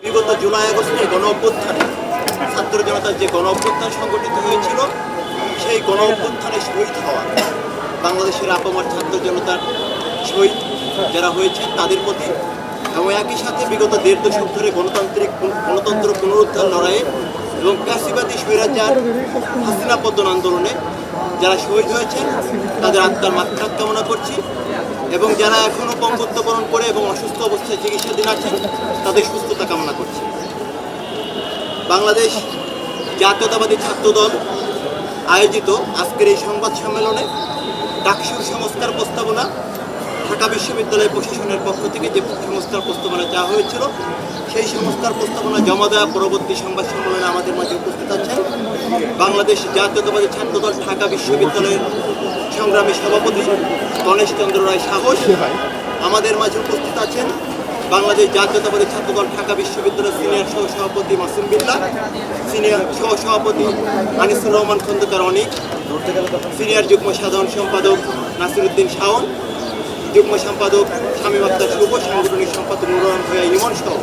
বিগত জুলাই আগস্টের গণ অভ্যুত্থানে ছাত্র জনতার যে গণ অভ্যুত্থান সংগঠিত হয়েছিল, সেই গণ অভ্যুত্থানে শহীদ হওয়া বাংলাদেশের আপামর ছাত্র জনতার শহীদ যারা হয়েছেন তাদের প্রতি, এবং একই সাথে বিগত 1.5 দশক ধরে গণতন্ত্র পুনরুদ্ধার লড়াইয়ে এবং ফ্যাসিবাদী স্বৈরাচার হাসিনা পতন আন্দোলনে যারা শহীদ হয়েছেন তাদের আত্মার মাগফিরাত কামনা করছি, এবং যারা এখনও পঙ্গুত্ব বরণ করে এবং অসুস্থ অবস্থায় চিকিৎসাধীন আছেন তাদের সুস্থতা কামনা করছি। বাংলাদেশ জাতীয়তাবাদী ছাত্রদল আয়োজিত আজকের এই সংবাদ সম্মেলনে ডাকসুর সংস্কার প্রস্তাবনা ঢাকা বিশ্ববিদ্যালয় প্রশাসনের পক্ষ থেকে যে সংস্কার প্রস্তাবনা চাওয়া হয়েছিল, সেই সংস্কার প্রস্তাবনা জমা দেওয়া পরবর্তী সংবাদ সম্মেলনে আমাদের মাঝে উপস্থিত আছেন বাংলাদেশ জাতীয়তাবাদী ছাত্রদল ঢাকা বিশ্ববিদ্যালয়ের সংগ্রামী সভাপতি গণেশ চন্দ্র রায় সাহস। আমাদের মাঝে উপস্থিত আছেন বাংলাদেশ জাতীয়তাবাদী ছাত্রদল ঢাকা বিশ্ববিদ্যালয়ের সিনিয়র সহসভাপতি মাসুম বিল্লাহ, সিনিয়র সহসভাপতি আনিসুর রহমান খন্দকার অনিক, সিনিয়র যুগ্ম সাধারণ সম্পাদক নাসিরউদ্দিন শাওন, যুগ্ম সম্পাদক শামীম আক্তার শুভ, সাংগঠনিক সম্পাদক নুরুল ভূঁইয়া ইমন সহ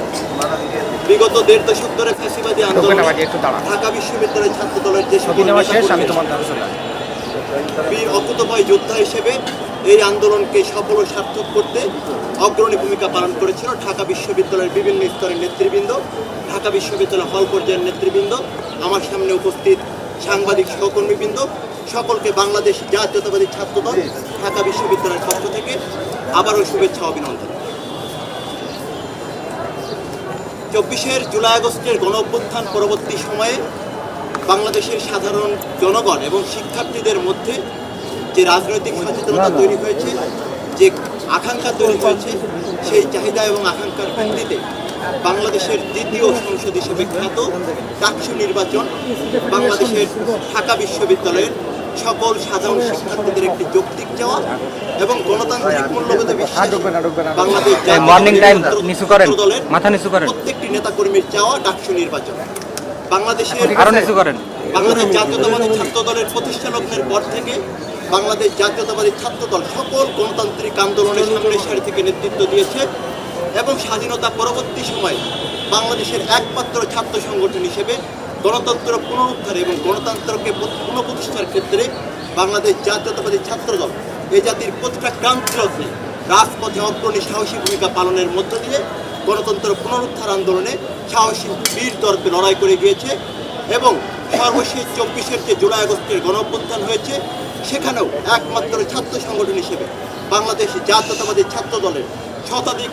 বিগত 1.5 দশক ধরে ফ্যাসিবাদী আন্দোলনে ঢাকা বিশ্ববিদ্যালয়ের ছাত্রদলের যে বীর অকুতভয় যোদ্ধা হিসেবে এই আন্দোলনকে সফল ও সার্থক করতে অগ্রণী ভূমিকা পালন করেছিল ঢাকা বিশ্ববিদ্যালয়ের বিভিন্ন স্তরের নেতৃবৃন্দ, ঢাকা বিশ্ববিদ্যালয় হল পর্যায়ের নেতৃবৃন্দ, আমার সামনে উপস্থিত সাংবাদিক সহকর্মীবৃন্দ, সকলকে বাংলাদেশ জাতীয়তাবাদী ছাত্রদল ঢাকা বিশ্ববিদ্যালয়ের পক্ষ থেকে আবারও শুভেচ্ছা অভিনন্দন। 24 জুলাই আগস্টের গণ অভ্যুত্থান পরবর্তী সময়ে বাংলাদেশের সাধারণ জনগণ এবং শিক্ষার্থীদের মধ্যে যে রাজনৈতিক সচেতনতা তৈরি হয়েছে, যে আকাঙ্ক্ষা তৈরি হয়েছে, সেই চাহিদা এবং আকাঙ্ক্ষার ভিত্তিতে বাংলাদেশের দ্বিতীয় সংসদ হিসেবে খ্যাত ডাকসু নির্বাচন বাংলাদেশের ঢাকা বিশ্ববিদ্যালয়ের সকল সাধারণ শিক্ষার্থীদের একটি যৌক্তিক চাওয়া এবং গণতান্ত্রিক মূল্যবোধে বিশ্বাস বাংলাদেশ দলের প্রত্যেকটি নেতাকর্মীর চাওয়া ডাকসু নির্বাচন। বাংলাদেশ জাতীয়তাবাদী ছাত্র দলের প্রতিষ্ঠা লগ্নের পর থেকে বাংলাদেশ জাতীয়তাবাদী ছাত্র দল সকল গণতান্ত্রিক আন্দোলনের সামনের সারি থেকে নেতৃত্ব দিয়েছে এবং স্বাধীনতা পরবর্তী সময়ে বাংলাদেশের একমাত্র ছাত্র সংগঠন হিসেবে গণতন্ত্র পুনরুদ্ধার এবং গণতন্ত্রকে পুনঃপ্রতিষ্ঠার ক্ষেত্রে বাংলাদেশ জাতীয়তাবাদী ছাত্র দল এই জাতির প্রতিটা ক্রান্তিলগ্নে রাজপথে অগ্রণী সাহসী ভূমিকা পালনের মধ্য দিয়ে গণতন্ত্র পুনরুদ্ধার আন্দোলনে সাহসী বীর দর্পে লড়াই করে গিয়েছে এবং সর্বশেষ 24 যে জুলাই আগস্টের গণ অভ্যুত্থান হয়েছে, সেখানেও একমাত্র ছাত্র সংগঠন হিসেবে বাংলাদেশ জাতীয়তাবাদী ছাত্র দলের শতাধিক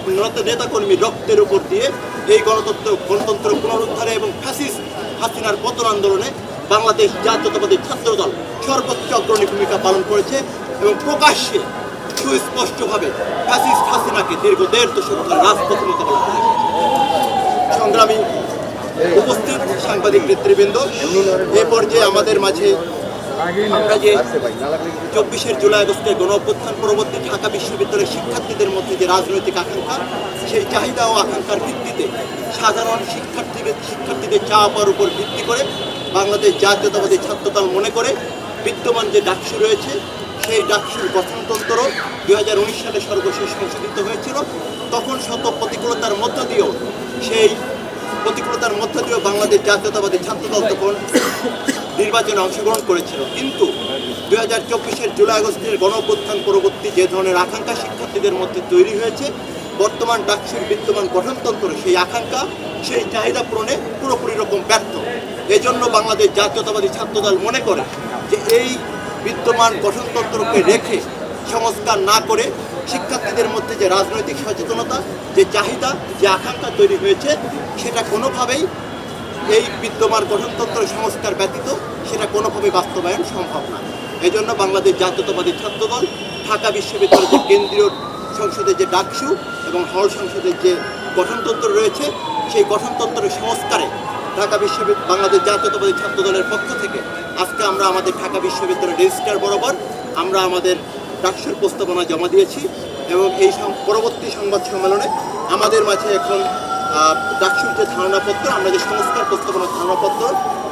নেতাকর্মীর রক্তের উপর দিয়ে এই গণতন্ত্র পুনরুদ্ধারে এবং ফ্যাসিস্ট হাসিনার পতন আন্দোলনে বাংলাদেশ জাতীয়তাবাদী ছাত্র দল সর্বোচ্চ অগ্রণী ভূমিকা পালন করেছে এবং প্রকাশ্যে সুস্পষ্টভাবে ফ্যাসিস্ট হাসিনাকে দীর্ঘ 1.5 দশক ধরে রাজপথে মোকাবেলা করেছে। সংগ্রামী উপস্থিত সাংবাদিক নেতৃবৃন্দ, এ পর্যায়ে আমাদের মাঝে আমরা যে 24 জুলাই আগস্টের গণ অভ্যুত্থান পরবর্তী ঢাকা বিশ্ববিদ্যালয়ের শিক্ষার্থীদের মধ্যে যে রাজনৈতিক আকাঙ্ক্ষা, সেই চাহিদা ও আকাঙ্ক্ষার ভিত্তিতে সাধারণ শিক্ষার্থীদের চাওয়া পাওয়ার উপর ভিত্তি করে বাংলাদেশ জাতীয়তাবাদী ছাত্রদল মনে করে বিদ্যমান যে ডাকসু রয়েছে, সেই ডাকসুর গঠনতন্ত্র 2019 সালে সর্বশেষ সংশোধিত হয়েছিল। তখন শত প্রতিকূলতার মধ্য দিয়েও বাংলাদেশ জাতীয়তাবাদী ছাত্রদল তখন নির্বাচনে অংশগ্রহণ করেছিল, কিন্তু 2024 জুলাই আগস্টের গণ অভ্যুত্থান পরবর্তী যে ধরনের আকাঙ্ক্ষা শিক্ষার্থীদের মধ্যে তৈরি হয়েছে, বর্তমান ডাকসুর বিদ্যমান গঠনতন্ত্র সেই আকাঙ্ক্ষা সেই চাহিদা পূরণে পুরোপুরি রকম ব্যর্থ। এজন্য বাংলাদেশ জাতীয়তাবাদী ছাত্রদল মনে করে যে এই বিদ্যমান গঠনতন্ত্রকে রেখে সংস্কার না করে শিক্ষার্থীদের মধ্যে যে রাজনৈতিক সচেতনতা, যে চাহিদা, যে আকাঙ্ক্ষা তৈরি হয়েছে, সেটা কোনোভাবেই এই বিদ্যমান গঠনতন্ত্র সংস্কার ব্যতীত সেটা কোনোভাবেই বাস্তবায়ন সম্ভব না। এই জন্য বাংলাদেশ জাতীয়তাবাদী ছাত্রদল ঢাকা বিশ্ববিদ্যালয়ের যে কেন্দ্রীয় সংসদের যে ডাকসু এবং হল সংসদের যে গঠনতন্ত্র রয়েছে, সেই গঠনতন্ত্রের সংস্কারে বাংলাদেশ জাতীয়তাবাদী ছাত্রদলের পক্ষ থেকে আজকে আমরা আমাদের ঢাকা বিশ্ববিদ্যালয়ের রেজিস্ট্রার বরাবর আমরা আমাদের ডাকসুর প্রস্তাবনা জমা দিয়েছি এবং এই পরবর্তী সংবাদ সম্মেলনে আমাদের মাঝে এখন ডাকসুর যে ধারণাপত্র, আমরা যে সংস্কার প্রস্তাবনা ধারণাপত্র,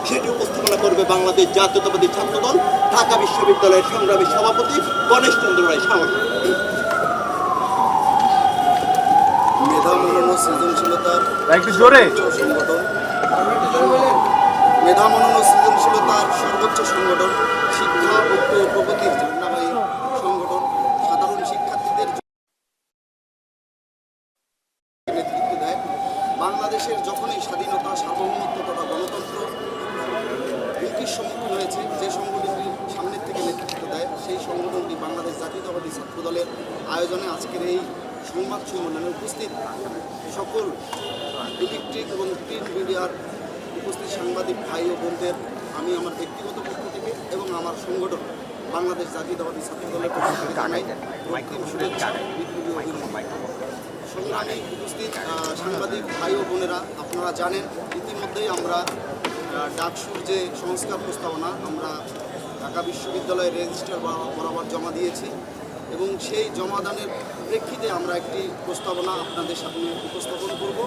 সেটি উপস্থাপনা করবে বাংলাদেশ জাতীয়তাবাদী ছাত্রদল ঢাকা বিশ্ববিদ্যালয়ের সংগ্রামী সভাপতি গণেশ চন্দ্র রায় সাহস। মেধা মনোনয়ন সৃজনশীলতার একটু জোরে সংগঠন, মেধা মনন ও সৃজনশীলতার সর্বোচ্চ সংগঠন, শিক্ষা ঐক্য ও প্রগতির ঝান্ডাবাহী সংগঠন, সাধারণ শিক্ষার্থীদের নেতৃত্ব দেয়। বাংলাদেশের যখনই স্বাধীনতা, সার্বভৌমত্ব তথা গণতন্ত্র হুমকির সম্মুখীন হয়েছে, যে সংগঠনটি সামনের থেকে নেতৃত্ব দেয় সেই সংগঠনটি বাংলাদেশ জাতীয়তাবাদী ছাত্র দলের আয়োজনে আজকের এই সংবাদ সম্মেলনে উপস্থিত সকল ইলেকট্রিক এবং প্রিন্ট মিডিয়ার উপস্থিত সাংবাদিক ভাই ও বোনদের আমি আমার ব্যক্তিগত পক্ষ থেকে এবং আমার সংগঠন বাংলাদেশ জাতীয়তাবাদী ছাত্র দলের পক্ষ থেকে জানাই রক্তিম শুভেচ্ছা, বিপ্লবী অভিনন্দন। সংগ্রামী উপস্থিত সাংবাদিক ভাই ও বোনেরা, আপনারা জানেন ইতিমধ্যেই আমরা ডাকসুর যে সংস্কার প্রস্তাবনা আমরা ঢাকা বিশ্ববিদ্যালয়ের রেজিস্ট্রার বরাবর জমা দিয়েছি এবং সেই জমাদানের প্রেক্ষিতে আমরা একটি প্রস্তাবনা আপনাদের সামনে উপস্থাপন করব।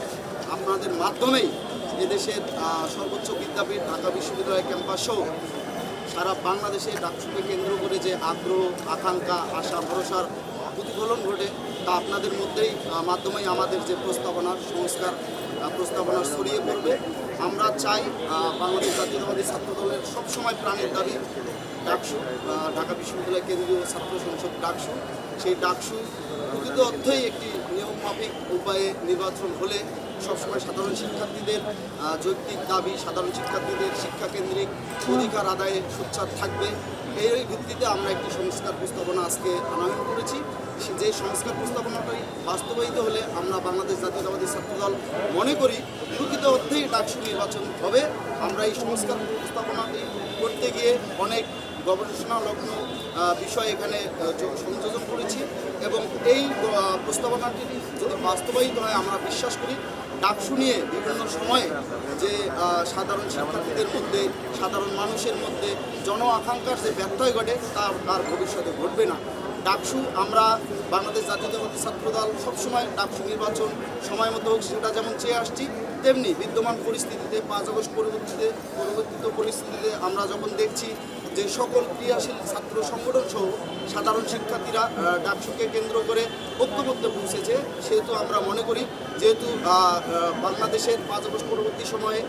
আপনাদের মাধ্যমেই এদেশের সর্বোচ্চ বিদ্যাপীঠ ঢাকা বিশ্ববিদ্যালয় ক্যাম্পাস সহ সারা বাংলাদেশে ডাকসুকে কেন্দ্র করে যে আগ্রহ, আকাঙ্ক্ষা, আশা, ভরসার প্রতিফলন ঘটে তা আপনাদের মধ্যেই মাধ্যমেই আমাদের যে প্রস্তাবনা সংস্কার প্রস্তাবনা ছড়িয়ে পড়বে। আমরা চাই বাংলাদেশ জাতীয়তাবাদী ছাত্র দলের সবসময় প্রাণের দাবি ডাকসু, ঢাকা বিশ্ববিদ্যালয় কেন্দ্রীয় ছাত্র সংসদ ডাকসু, সেই ডাকসু প্রকৃত অর্থেই একটি নিয়মমাফিক উপায়ে নির্বাচন হলে সবসময় সাধারণ শিক্ষার্থীদের যৌক্তিক দাবি, সাধারণ শিক্ষার্থীদের শিক্ষাকেন্দ্রিক অধিকার আদায়ে সোচ্চার থাকবে। এই ভিত্তিতে আমরা একটি সংস্কার প্রস্তাবনা আজকে আনয়ন করেছি। যে সংস্কার প্রস্তাবনাটি বাস্তবায়িত হলে আমরা বাংলাদেশ জাতীয়তাবাদী ছাত্রদল মনে করি প্রকৃত অর্থেই ডাকসু নির্বাচন হবে। আমরা এই সংস্কার প্রস্তাবনাটি করতে গিয়ে অনেক গবেষণালগ্ন বিষয় এখানে সংযোজন করেছি এবং এই প্রস্তাবনাটি যদি বাস্তবায়িত হয় আমরা বিশ্বাস করি ডাকসু নিয়ে বিভিন্ন সময়ে যে সাধারণ শিক্ষার্থীদের মধ্যে, সাধারণ মানুষের মধ্যে জন আকাঙ্ক্ষার যে ব্যত্যয় ঘটে তা আর ভবিষ্যতে ঘটবে না। ডাকসু আমরা বাংলাদেশ জাতীয়তাবাদী ছাত্রদল সবসময় ডাকসু নির্বাচন সময় মতো হোক সেটা যেমন চেয়ে আসছি, তেমনি বিদ্যমান পরিস্থিতিতে 5 আগস্ট পরিবর্তিত পরিস্থিতিতে আমরা যখন দেখছি যে সকল ক্রিয়াশীল ছাত্র সংগঠন সহ সাধারণ শিক্ষার্থীরা ডাকসুকে কেন্দ্র করে ঐক্যবদ্ধ পৌঁছেছে, সেহেতু আমরা মনে করি যেহেতু বাংলাদেশের 5 আগস্ট পরবর্তী সময়ে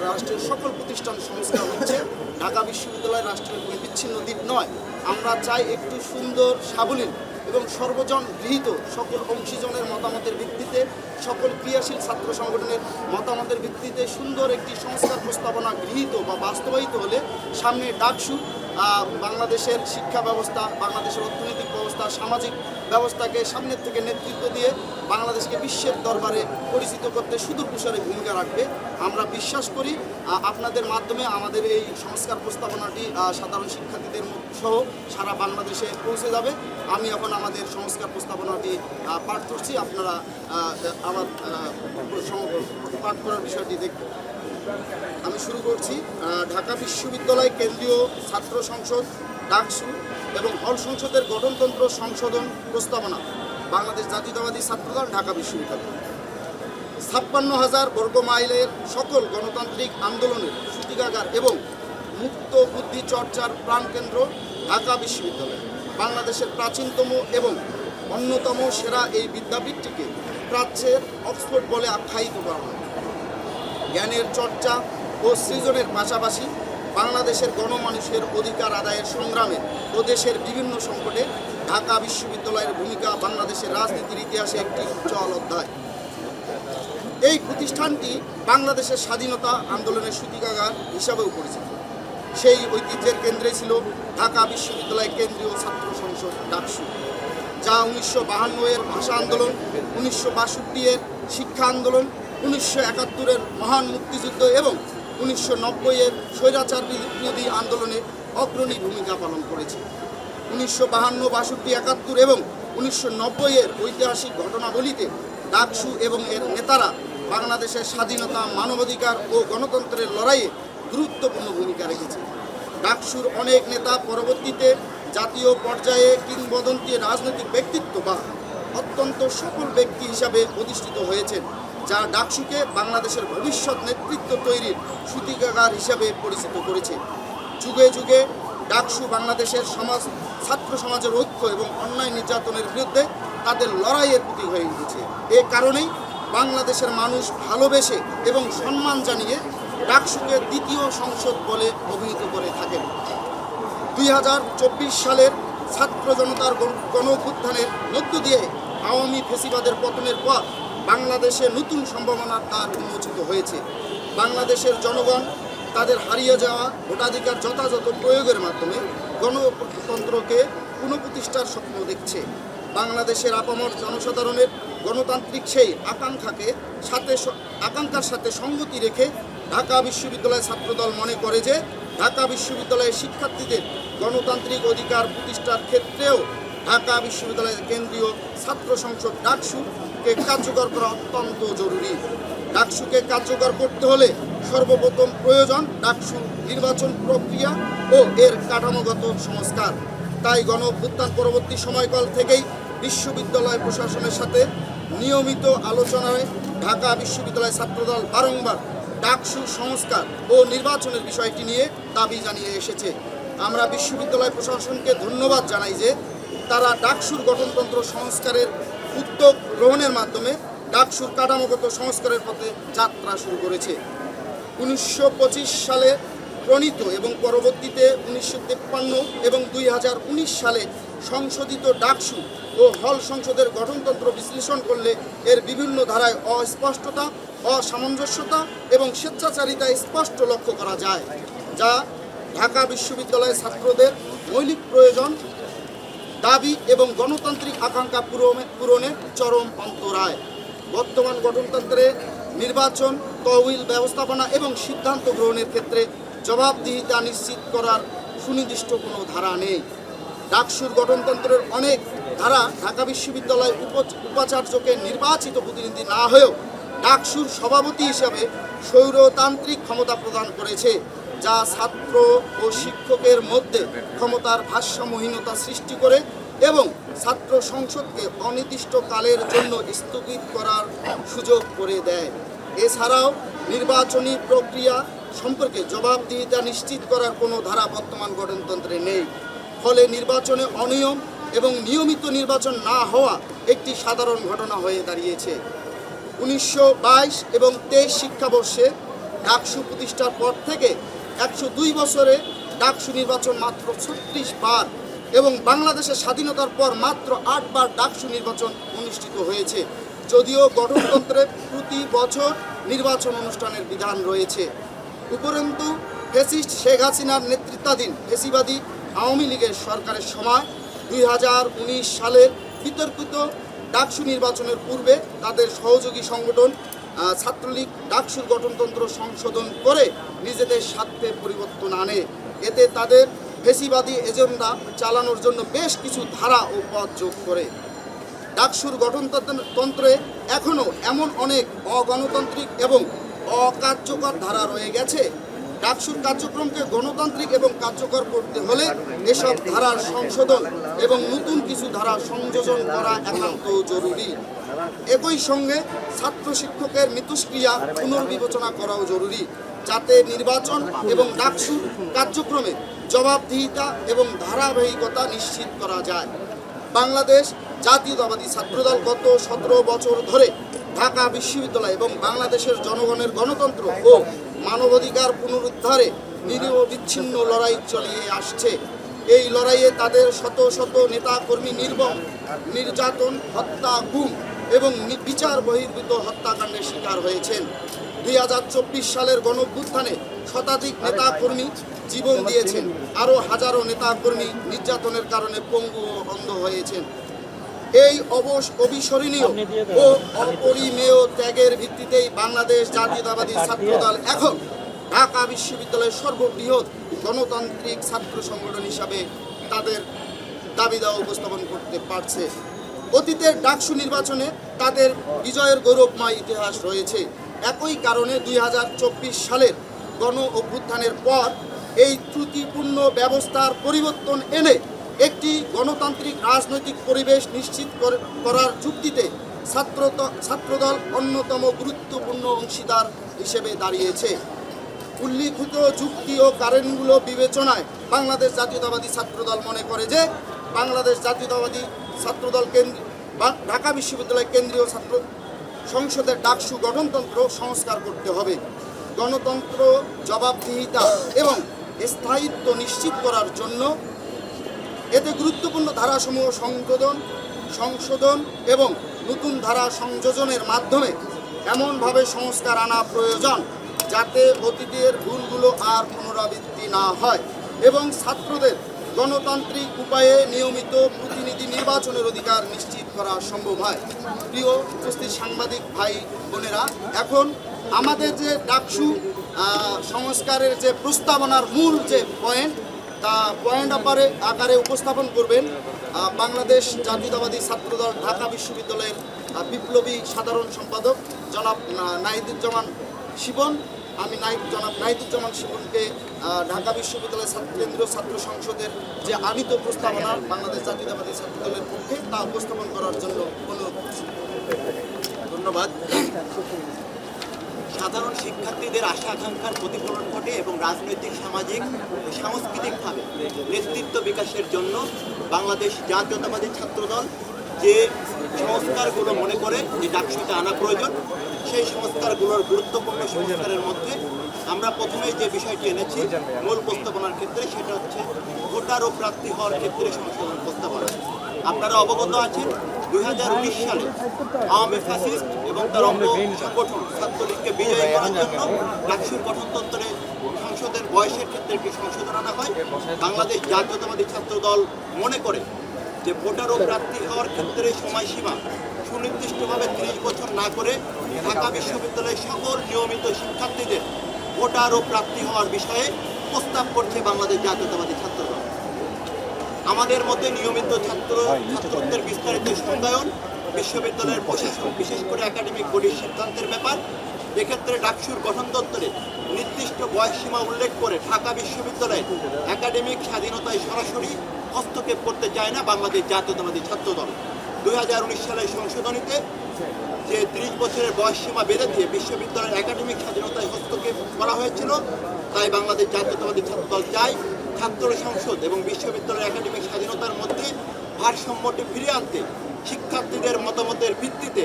রাষ্ট্রের সকল প্রতিষ্ঠান সংস্কার হচ্ছে, ঢাকা বিশ্ববিদ্যালয় রাষ্ট্রের কোনো বিচ্ছিন্ন দ্বীপ নয়। আমরা চাই একটু সুন্দর, সাবলীল এবং সর্বজন গৃহীত সকল অংশীজনের মতামতের ভিত্তিতে, সকল ক্রিয়াশীল ছাত্র সংগঠনের মতামতের ভিত্তিতে সুন্দর একটি সংস্কার প্রস্তাবনা গৃহীত বা বাস্তবায়িত হলে সামনে ডাকসু বাংলাদেশের শিক্ষা ব্যবস্থা, বাংলাদেশের অর্থনৈতিক ব্যবস্থা, সামাজিক ব্যবস্থাকে সামনের থেকে নেতৃত্ব দিয়ে বাংলাদেশকে বিশ্বের দরবারে পরিচিত করতে সুদূর প্রসারী ভূমিকা রাখবে। আমরা বিশ্বাস করি আপনাদের মাধ্যমে আমাদের এই সংস্কার প্রস্তাবনাটি সাধারণ শিক্ষার্থীদের সহ সারা বাংলাদেশে পৌঁছে যাবে। আমি এখন আমাদের সংস্কার প্রস্তাবনাটি পাঠ করছি, আপনারা আমার পাঠ করার বিষয়টি দেখবেন। আমি শুরু করছি। ঢাকা বিশ্ববিদ্যালয় কেন্দ্রীয় ছাত্র সংসদ ডাকসু এবং হল সংসদের গঠনতন্ত্র সংশোধন প্রস্তাবনা বাংলাদেশ জাতীয়তাবাদী ছাত্রদল ঢাকা বিশ্ববিদ্যালয়। 56,000 বর্গ মাইলের সকল গণতান্ত্রিক আন্দোলনের সূতিকাগার এবং মুক্ত বুদ্ধি চর্চার প্রাণকেন্দ্র ঢাকা বিশ্ববিদ্যালয়। বাংলাদেশের প্রাচীনতম এবং অন্যতম সেরা এই বিদ্যাপীঠটিকে প্রাচ্যের অক্সফোর্ড বলে আখ্যায়িত করা হয়। জ্ঞানের চর্চা ও সৃজনের পাশাপাশি বাংলাদেশের গণমানুষের অধিকার আদায়ের সংগ্রামে ও দেশের বিভিন্ন সংকটে ঢাকা বিশ্ববিদ্যালয়ের ভূমিকা বাংলাদেশের রাজনীতির ইতিহাসে একটি উজ্জ্বল অধ্যায়। এই প্রতিষ্ঠানটি বাংলাদেশের স্বাধীনতা আন্দোলনের সূতিকাগার হিসাবেও পরিচিত। সেই ঐতিহ্যের কেন্দ্রে ছিল ঢাকা বিশ্ববিদ্যালয় কেন্দ্রীয় ছাত্র সংসদ ডাকসু, যা 1952-এর ভাষা আন্দোলন, 1962-এর শিক্ষা আন্দোলন, 1971-এর মহান মুক্তিযুদ্ধ এবং 1990-এর স্বৈরাচার বিরোধী আন্দোলনে অগ্রণী ভূমিকা পালন করেছে। 1952, 62, 71 এবং 1990-এর ঐতিহাসিক ঘটনাবলিতে ডাকসু এবং এর নেতারা বাংলাদেশের স্বাধীনতা, মানবাধিকার ও গণতন্ত্রের লড়াইয়ে গুরুত্বপূর্ণ ভূমিকা রেখেছে। ডাকসুর অনেক নেতা পরবর্তীতে জাতীয় পর্যায়ে কিংবদন্তি রাজনৈতিক ব্যক্তিত্ব বা অত্যন্ত সফল ব্যক্তি হিসাবে প্রতিষ্ঠিত হয়েছেন, যা ডাকসুকে বাংলাদেশের ভবিষ্যৎ নেতৃত্ব তৈরির সূতিকাগার হিসাবে পরিচিত করেছে। যুগে যুগে ডাকসু বাংলাদেশের ছাত্র সমাজের ঐক্য এবং অন্যায় নির্যাতনের বিরুদ্ধে তাদের লড়াইয়ের প্রতীক হয়ে উঠেছে। এ কারণেই বাংলাদেশের মানুষ ভালোবেসে এবং সম্মান জানিয়ে ডাকসুকে দ্বিতীয় সংসদ বলে অভিহিত করে থাকেন। 2024 সালের ছাত্র জনতার গণ অভ্যুত্থানের মধ্য দিয়ে আওয়ামী ফ্যাসিবাদের পতনের পর বাংলাদেশে নতুন সম্ভাবনার দ্বার উন্মোচিত হয়েছে। বাংলাদেশের জনগণ তাদের হারিয়ে যাওয়া ভোটাধিকার যথাযথ প্রয়োগের মাধ্যমে গণতন্ত্রকে পুনঃপ্রতিষ্ঠার স্বপ্ন দেখছে। বাংলাদেশের আপামর জনসাধারণের গণতান্ত্রিক সেই আকাঙ্ক্ষার সাথে সঙ্গতি রেখে ঢাকা বিশ্ববিদ্যালয় ছাত্রদল মনে করে যে ঢাকা বিশ্ববিদ্যালয়ের শিক্ষার্থীদের গণতান্ত্রিক অধিকার প্রতিষ্ঠার ক্ষেত্রেও ঢাকা বিশ্ববিদ্যালয়ের কেন্দ্রীয় ছাত্র সংসদ ডাকসুকে কার্যকর করা অত্যন্ত জরুরি। ডাকসুকে কার্যকর করতে হলে সর্বপ্রথম প্রয়োজন ডাকসু নির্বাচন প্রক্রিয়া ও এর কাঠামোগত সংস্কার। তাই গণ অভ্যুত্থান পরবর্তী সময়কাল থেকেই বিশ্ববিদ্যালয় প্রশাসনের সাথে নিয়মিত আলোচনায় ঢাকা বিশ্ববিদ্যালয় ছাত্রদল বারংবার ডাকসু সংস্কার ও নির্বাচনের বিষয়টি নিয়ে দাবি জানিয়ে এসেছে। আমরা বিশ্ববিদ্যালয় প্রশাসনকে ধন্যবাদ জানাই যে তারা ডাকসুর গঠনতন্ত্র সংস্কারের উদ্যোগ গ্রহণের মাধ্যমে ডাকসুর কাঠামোগত সংস্কারের পথে যাত্রা শুরু করেছে। 1925 সালে প্রণীত এবং পরবর্তীতে 1953 এবং 2019 সালে সংশোধিত ডাকসু ও হল সংসদের গঠনতন্ত্র বিশ্লেষণ করলে এর বিভিন্ন ধারায় অস্পষ্টতা, অসামঞ্জস্যতা এবং স্বেচ্ছাচারিতা স্পষ্ট লক্ষ্য করা যায়, যা ঢাকা বিশ্ববিদ্যালয়ের ছাত্রদের মৌলিক প্রয়োজন, দাবি এবং গণতান্ত্রিক আকাঙ্ক্ষা পূরণের চরম অন্তরায়। বর্তমান গঠনতন্ত্রে নির্বাচন, তহবিল ব্যবস্থাপনা এবং সিদ্ধান্ত গ্রহণের ক্ষেত্রে জবাবদিহিতা নিশ্চিত করার সুনির্দিষ্ট কোনো ধারা নেই। ডাকসুর গঠনতন্ত্রের অনেক ধারা ঢাকা বিশ্ববিদ্যালয় উপাচার্যকে নির্বাচিত প্রতিনিধি না হয়েও ডাকসুর সভাপতি হিসাবে স্বৈরতান্ত্রিক ক্ষমতা প্রদান করেছে, যা ছাত্র ও শিক্ষকের মধ্যে ক্ষমতার ভারসাম্যহীনতা সৃষ্টি করে এবং ছাত্র সংসদকে অনির্দিষ্টকালের জন্য স্থগিত করার সুযোগ করে দেয়। এছাড়াও নির্বাচনী প্রক্রিয়া সম্পর্কে জবাবদিহিতা নিশ্চিত করার কোনো ধারা বর্তমান গঠনতন্ত্রে নেই। ফলে নির্বাচনে অনিয়ম এবং নিয়মিত নির্বাচন না হওয়া একটি সাধারণ ঘটনা হয়ে দাঁড়িয়েছে। 1922 এবং 23 শিক্ষাবর্ষে ডাকসু প্রতিষ্ঠার পর থেকে 102 বছরে ডাকসু নির্বাচন মাত্র 36 বার এবং বাংলাদেশের স্বাধীনতার পর মাত্র 8 বার ডাকসু নির্বাচন অনুষ্ঠিত হয়েছে, যদিও গঠনতন্ত্রে প্রতি বছর নির্বাচন অনুষ্ঠানের বিধান রয়েছে। উপরন্তু ফ্যাসিস্ট শেখ হাসিনার নেতৃত্বাধীন ফ্যাসিবাদী আওয়ামী লীগের সরকারের সময় 2019 সালের বিতর্কিত ডাকসু নির্বাচনের পূর্বে তাদের সহযোগী সংগঠন ছাত্রলীগ ডাকসুর গঠনতন্ত্র সংশোধন করে নিজেদের স্বার্থে পরিবর্তন আনে। এতে তাদের ফ্যাসিবাদী এজেন্ডা চালানোর জন্য বেশ কিছু ধারা ও পথ যোগ করে। ডাকসুর গঠনতন্ত্রে এখনও এমন অনেক অগণতান্ত্রিক এবং অকার্যকর ধারা রয়ে গেছে। ডাকসুর কার্যক্রমকে গণতান্ত্রিক এবং কার্যকর করতে হলে এসব ধারার সংশোধন এবং নতুন কিছু ধারা সংযোজন করা একান্ত জরুরি। একই সঙ্গে ছাত্র শিক্ষকের মিথস্ক্রিয়া পুনর্বিবেচনা করাও জরুরি, যাতে নির্বাচন এবং ডাকসুর কার্যক্রমে জবাবদিহিতা এবং ধারাবাহিকতা নিশ্চিত করা যায়। বাংলাদেশ জাতীয়তাবাদী ছাত্রদল গত 17 বছর ধরে ঢাকা বিশ্ববিদ্যালয় এবং বাংলাদেশের জনগণের গণতন্ত্র ও মানবাধিকার পুনরুদ্ধারে নিরবচ্ছিন্ন লড়াই চালিয়ে আসছে। এই লড়াইয়ে তাদের শত শত নেতাকর্মী নির্যাতন, হত্যা, গুম এবং বিচার বহির্ভূত হত্যাকাণ্ডের শিকার হয়েছেন। 2024 সালের গণঅভ্যুত্থানে শতাধিক নেতাকর্মী জীবন দিয়েছেন, আরও হাজারো নেতাকর্মী নির্যাতনের কারণে পঙ্গু ও অন্ধ হয়েছেন। এই অবিস্মরণীয় ও অপরিমেয় ত্যাগের ভিত্তিতেই বাংলাদেশ জাতীয়তাবাদী ছাত্রদল এখন ঢাকা বিশ্ববিদ্যালয়ের সর্ববৃহৎ গণতান্ত্রিক ছাত্র সংগঠন হিসাবে তাদের দাবি দাওয়া উপস্থাপন করতে পারছে। অতীতের ডাকসু নির্বাচনে তাদের বিজয়ের গৌরবময় ইতিহাস রয়েছে। একই কারণে 2024 সালের গণ অভ্যুত্থানের পর এই ত্রুটিপূর্ণ ব্যবস্থার পরিবর্তন এনে একটি গণতান্ত্রিক রাজনৈতিক পরিবেশ নিশ্চিত করার যুক্তিতে ছাত্রদল অন্যতম গুরুত্বপূর্ণ অংশীদার হিসেবে দাঁড়িয়েছে। উল্লিখিত যুক্তি ও কারণগুলো বিবেচনায় বাংলাদেশ জাতীয়তাবাদী ছাত্রদল মনে করে যে বাংলাদেশ জাতীয়তাবাদী ছাত্রদল ঢাকা বিশ্ববিদ্যালয় কেন্দ্রীয় ছাত্র সংসদের ডাকসু গঠনতন্ত্র সংস্কার করতে হবে। গণতন্ত্র, জবাবদিহিতা এবং স্থায়িত্ব নিশ্চিত করার জন্য এতে গুরুত্বপূর্ণ ধারাসমূহ সংশোধন এবং নতুন ধারা সংযোজনের মাধ্যমে এমনভাবে সংস্কার আনা প্রয়োজন যাতে অতীতের ভুলগুলো আর পুনরাবৃত্তি না হয় এবং ছাত্রদের গণতান্ত্রিক উপায়ে নিয়মিত প্রতিনিধি নির্বাচনের অধিকার নিশ্চিত করা সম্ভব হয়। প্রিয় উপস্থিত সাংবাদিক ভাই বোনেরা, এখন আমাদের যে ডাকসু সংস্কারের যে প্রস্তাবনার মূল যে পয়েন্ট আকারে উপস্থাপন করবেন বাংলাদেশ জাতীয়তাবাদী ছাত্রদল ঢাকা বিশ্ববিদ্যালয়ের বিপ্লবী সাধারণ সম্পাদক জনাব নাহিদুজ্জামান শিবন। আমি জনাব নাহিদুজ্জামান শিবনকে ঢাকা বিশ্ববিদ্যালয় কেন্দ্রীয় ছাত্র সংসদের যে আনীত প্রস্তাবনা বাংলাদেশ জাতীয়তাবাদী ছাত্রদলের পক্ষে তা উপস্থাপন করার জন্য অনুরোধ করছি। ধন্যবাদ। সাধারণ শিক্ষার্থীদের আশা আকাঙ্ক্ষার প্রতিফলন ঘটে এবং রাজনৈতিক, সামাজিক ও সাংস্কৃতিকভাবে নেতৃত্ব বিকাশের জন্য বাংলাদেশ জাতীয়তাবাদী ছাত্রদল যে সংস্কারগুলো মনে করে যে ডাকসুতে আনা প্রয়োজন, সেই সংস্কারগুলোর গুরুত্বপূর্ণ সংস্কারের মধ্যে আমরা প্রথমেই যে বিষয়টি এনেছি মূল প্রস্তাবনার ক্ষেত্রে, সেটা হচ্ছে ভোটার ও প্রার্থী হওয়ার ক্ষেত্রে সংশোধন প্রস্তাবনা। আপনারা অবগত আছেন 2019 সালে আওয়ামী ফ্যাসিস্ট এবং তার অঙ্গ সংগঠন ছাত্রলীগকে বিজয়ী করার জন্য ডাকসুর গঠনতন্ত্রে সংসদের বয়সের ক্ষেত্রে একটি সংশোধন আনা হয়। বাংলাদেশ জাতীয়তাবাদী ছাত্রদল মনে করে যে ভোটার ও প্রার্থী হওয়ার ক্ষেত্রে সময়সীমা সুনির্দিষ্টভাবে 30 বছর না করে ঢাকা বিশ্ববিদ্যালয়ের সকল নিয়মিত শিক্ষার্থীদের ভোটার ও প্রার্থী হওয়ার বিষয়ে প্রস্তাব করছে বাংলাদেশ জাতীয়তাবাদী ছাত্রদল। আমাদের মতে নিয়মিত ছাত্রত্বের বিস্তারিত সংজ্ঞায়ন, বিশ্ববিদ্যালয়ের প্রশাসন বিশেষ করে একাডেমিক বডির সিদ্ধান্তের ব্যাপার। এক্ষেত্রে ডাকসুর গঠনতন্ত্রে নির্দিষ্ট বয়সসীমা উল্লেখ করে ঢাকা বিশ্ববিদ্যালয়ে একাডেমিক স্বাধীনতায় সরাসরি হস্তক্ষেপ করতে চায় না বাংলাদেশ জাতীয়তাবাদী ছাত্রদল। 2019 সালের সংশোধনীতে যে 30 বছরের বয়সসীমা বেঁধে দিয়ে বিশ্ববিদ্যালয়ের একাডেমিক স্বাধীনতায় হস্তক্ষেপ করা হয়েছিল, তাই বাংলাদেশ জাতীয়তাবাদী ছাত্রদল চায় ছাত্র সংসদ এবং বিশ্ববিদ্যালয়ের একাডেমিক স্বাধীনতার মধ্যে ভারসাম্যটি ফিরিয়ে আনতে শিক্ষার্থীদের মতামতের ভিত্তিতে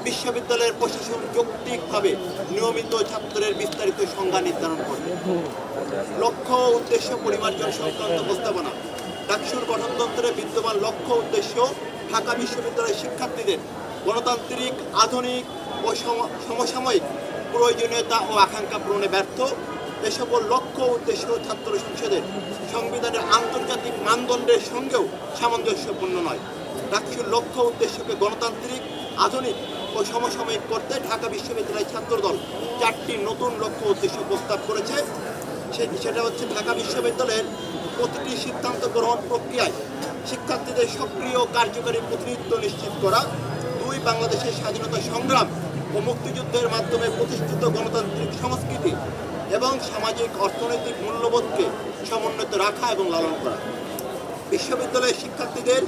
বিশ্ববিদ্যালয়ের প্রশাসন যৌক্তিকভাবে নিয়মিত ছাত্রের বিস্তারিত সংজ্ঞা নির্ধারণ করবে। লক্ষ্য ও উদ্দেশ্য পরিমার্জন সংক্রান্ত প্রস্তাবনা। ডাকসুর গঠনতন্ত্রে বিদ্যমান লক্ষ্য উদ্দেশ্য ঢাকা বিশ্ববিদ্যালয়ের শিক্ষার্থীদের গণতান্ত্রিক, আধুনিক ও সমসাময়িক প্রয়োজনীয়তা ও আকাঙ্ক্ষা পূরণে ব্যর্থ। এ সকল লক্ষ্য উদ্দেশ্য ছাত্র সংসদের সংবিধানের আন্তর্জাতিক মানদণ্ডের সঙ্গেও সামঞ্জস্যপূর্ণ নয়। ডাকসুর লক্ষ্য উদ্দেশ্যকে গণতান্ত্রিক, আধুনিক ও সমসাময়িক করতে ঢাকা বিশ্ববিদ্যালয় ছাত্রদল 4টি নতুন লক্ষ্য উদ্দেশ্য প্রস্তাব করেছে। সেটা হচ্ছে ঢাকা বিশ্ববিদ্যালয়ের প্রতিটি সিদ্ধান্ত গ্রহণ প্রক্রিয়ায় শিক্ষার্থীদের সক্রিয় কার্যকারী প্রতিনিধিত্ব নিশ্চিত করা। 2, বাংলাদেশের স্বাধীনতা সংগ্রাম ও মুক্তিযুদ্ধের মাধ্যমে প্রতিষ্ঠিত গণতান্ত্রিক সংস্কৃতি এবং সামাজিক অর্থনৈতিক মূল্যবোধকে সমুন্নত রাখা এবং লালন করা। বিশ্ববিদ্যালয়ের শিক্ষার্থীদের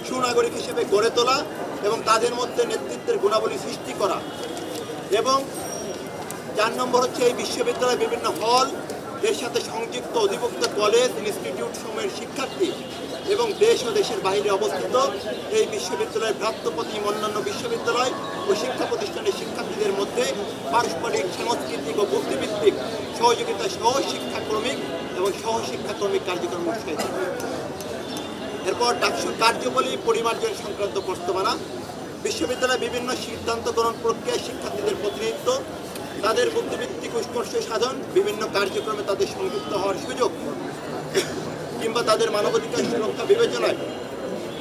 সুনাগরিক হিসেবে গড়ে তোলা এবং তাদের মধ্যে নেতৃত্বের গুণাবলী সৃষ্টি করা। এবং 4 নম্বর হচ্ছে এই বিশ্ববিদ্যালয়ের বিভিন্ন হল, এর সাথে সংযুক্ত অধিভুক্ত কলেজ, ইনস্টিটিউট সমূহের শিক্ষার্থী এবং দেশ ও দেশের বাইরে অবস্থিত এই বিশ্ববিদ্যালয়ের ভ্রাতৃপ্রতিম অন্যান্য বিশ্ববিদ্যালয় ও শিক্ষা প্রতিষ্ঠানের শিক্ষার্থীদের মধ্যে পারস্পরিক, সাংস্কৃতিক ও বুদ্ধিভিত্তিক সহযোগিতা সহ শিক্ষাক্রমিক এবং সহশিক্ষাক্রমিক কার্যক্রম উৎসাহিত। এরপর ডাকসুর কার্যাবলী পরিমার্জন সংক্রান্ত প্রস্তাবনা। বিশ্ববিদ্যালয়ে বিভিন্ন সিদ্ধান্ত গ্রহণ প্রক্রিয়ায় শিক্ষার্থীদের প্রতিনিধিত্ব, তাদের বুদ্ধিভিত্তিক উৎকর্ষ সাধন, বিভিন্ন কার্যক্রমে তাদের সংযুক্ত হওয়ার সুযোগ কিংবা তাদের মানবাধিকার সুরক্ষা বিবেচনায়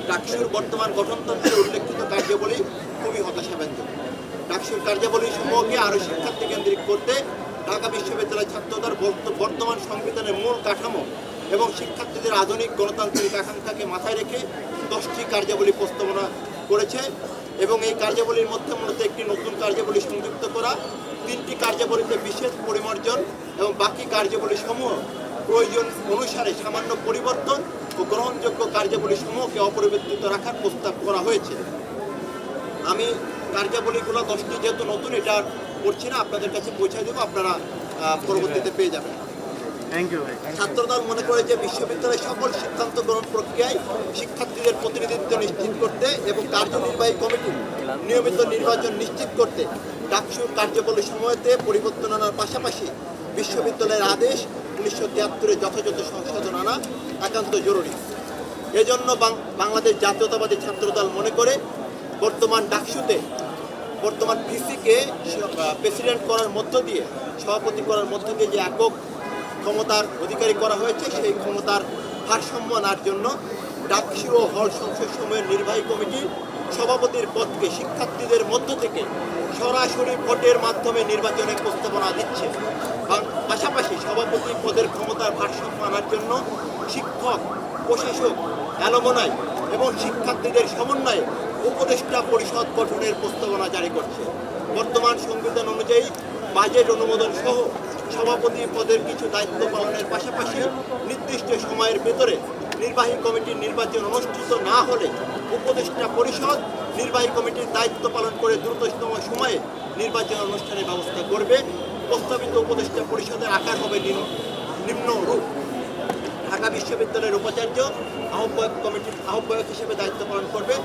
ডাকসুর বর্তমান গঠনতন্ত্রে উল্লেখিত কার্যাবলী খুবই হতাশাব্যঞ্জক। ডাকসুর কার্যাবলী সমূহকে আরও শিক্ষার্থী কেন্দ্রিক করতে ঢাকা বিশ্ববিদ্যালয় ছাত্রদল বর্তমান সংবিধানের মূল কাঠামো এবং শিক্ষার্থীদের আধুনিক গণতান্ত্রিক আকাঙ্ক্ষাকে মাথায় রেখে 10টি কার্যাবলী প্রস্তাবনা করেছে এবং এই কার্যাবলীর মধ্যে মূলত একটি নতুন কার্যাবলী সংযুক্ত করা, 3টি কার্যাবলীতে বিশেষ পরিমার্জন এবং বাকি কার্যাবলী সমূহ প্রয়োজন অনুসারে সামান্য পরিবর্তন ও গ্রহণযোগ্য কার্যাবলী সমূহকে অপরিবর্তিত রাখার প্রস্তাব করা হয়েছে। আমি কার্যাবলীগুলো 10টি যেহেতু নতুন, এটা করছি না, আপনাদের কাছে পৌঁছে দেবো, আপনারা পরবর্তীতে পেয়ে যাবেন। থ্যাংক ইউ ভাই। ছাত্রদল মনে করে যে বিশ্ববিদ্যালয়ের সকল সিদ্ধান্ত গ্রহণ প্রক্রিয়ায় শিক্ষার্থীদের প্রতিনিধিত্ব নিশ্চিত করতে এবং কার্যনির্বাহী কমিটির নিয়মিত নির্বাচন নিশ্চিত করতে ডাকসুর কার্যবলী সময়তে পরিবর্তন আনার পাশাপাশি বিশ্ববিদ্যালয়ের আদেশ 1973-এ যথাযথ সংশোধন আনা একান্ত জরুরি। এজন্য বাংলাদেশ জাতীয়তাবাদী ছাত্রদল মনে করে বর্তমান ভিসিকে প্রেসিডেন্ট করার মধ্য দিয়ে, সভাপতি করার মধ্য দিয়ে যে একক ক্ষমতার অধিকারী করা হয়েছে, সেই ক্ষমতার ভারসাম্য আনার জন্য ডাকসু ও হল সংসদ সমূহের নির্বাহী কমিটির সভাপতির পদকে শিক্ষার্থীদের মধ্য থেকে সরাসরি ভোটের মাধ্যমে নির্বাচনের প্রস্তাবনা দিচ্ছে। পাশাপাশি সভাপতি পদের ক্ষমতার ভারসাম্য আনার জন্য শিক্ষক, প্রশাসক, অ্যালুমনাই এবং শিক্ষার্থীদের সমন্বয়ে উপদেষ্টা পরিষদ গঠনের প্রস্তাবনা জারি করছে। বর্তমান সংবিধান অনুযায়ী বাজেট অনুমোদন সহ সভাপতি পদের কিছু দায়িত্ব পালনের পাশাপাশি নির্দিষ্ট সময়ের ভেতরে নির্বাহী কমিটির নির্বাচন অনুষ্ঠিত না হলে উপদেষ্টা পরিষদ নির্বাহী কমিটির দায়িত্ব পালন করে দ্রুততম সময়ে নির্বাচন অনুষ্ঠানের ব্যবস্থা করবে। প্রস্তাবিত উপদেষ্টা পরিষদের আকার হবে নিম্নরূপ: ঢাকা বিশ্ববিদ্যালয়ের উপাচার্য আহ্বায়ক কমিটির আহ্বায়ক হিসেবে দায়িত্ব পালন করবে,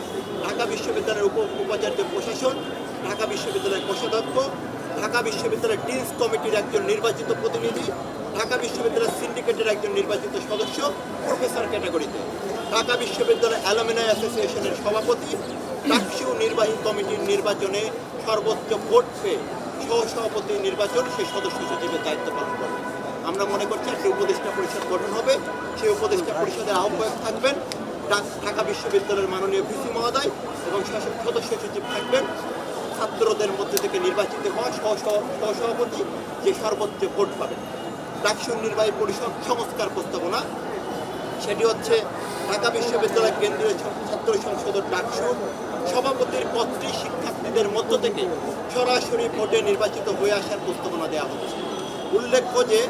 ঢাকা বিশ্ববিদ্যালয়ের উপাচার্য প্রশাসন, ঢাকা বিশ্ববিদ্যালয়ের কোষাধ্যক্ষ, ঢাকা বিশ্ববিদ্যালয়ের ডিনস কমিটির একজন নির্বাচিত প্রতিনিধি, ঢাকা বিশ্ববিদ্যালয়ের সিন্ডিকেটের একজন নির্বাচিত সদস্য প্রফেসর ক্যাটাগরিতে, ঢাকা বিশ্ববিদ্যালয় অ্যালুমিনাই অ্যাসোসিয়েশনের সভাপতি, ডাকসু নির্বাহী কমিটির নির্বাচনে সর্বোচ্চ ভোট পেয়ে সহসভাপতি নির্বাচন সেই সদস্য সচিবের দায়িত্ব পালন করবে। আমরা মনে করছি একটি উপদেষ্টা পরিষদ গঠন হবে। সেই উপদেষ্টা পরিষদের আহ্বায়ক থাকবেন ঢাকা বিশ্ববিদ্যালয়ের মাননীয় ভিসি মহোদয় এবং সদস্য সচিব থাকবেন ছাত্রদের মধ্যে থেকে নির্বাচিত হওয়া সহসভাপতি, যে সর্বোচ্চ ভোট পাবেন। ডাকসুর নির্বাহী পরিষদ সংস্কার প্রস্তাবনা, সেটি হচ্ছে ঢাকা বিশ্ববিদ্যালয় কেন্দ্রীয় ছাত্র সংসদ ডাকসুর সভাপতির পদটি শিক্ষার্থীদের মধ্য থেকে সরাসরি ভোটে নির্বাচিত হয়ে আসার প্রস্তাবনা দেওয়া হচ্ছে। উল্লেখ্য যে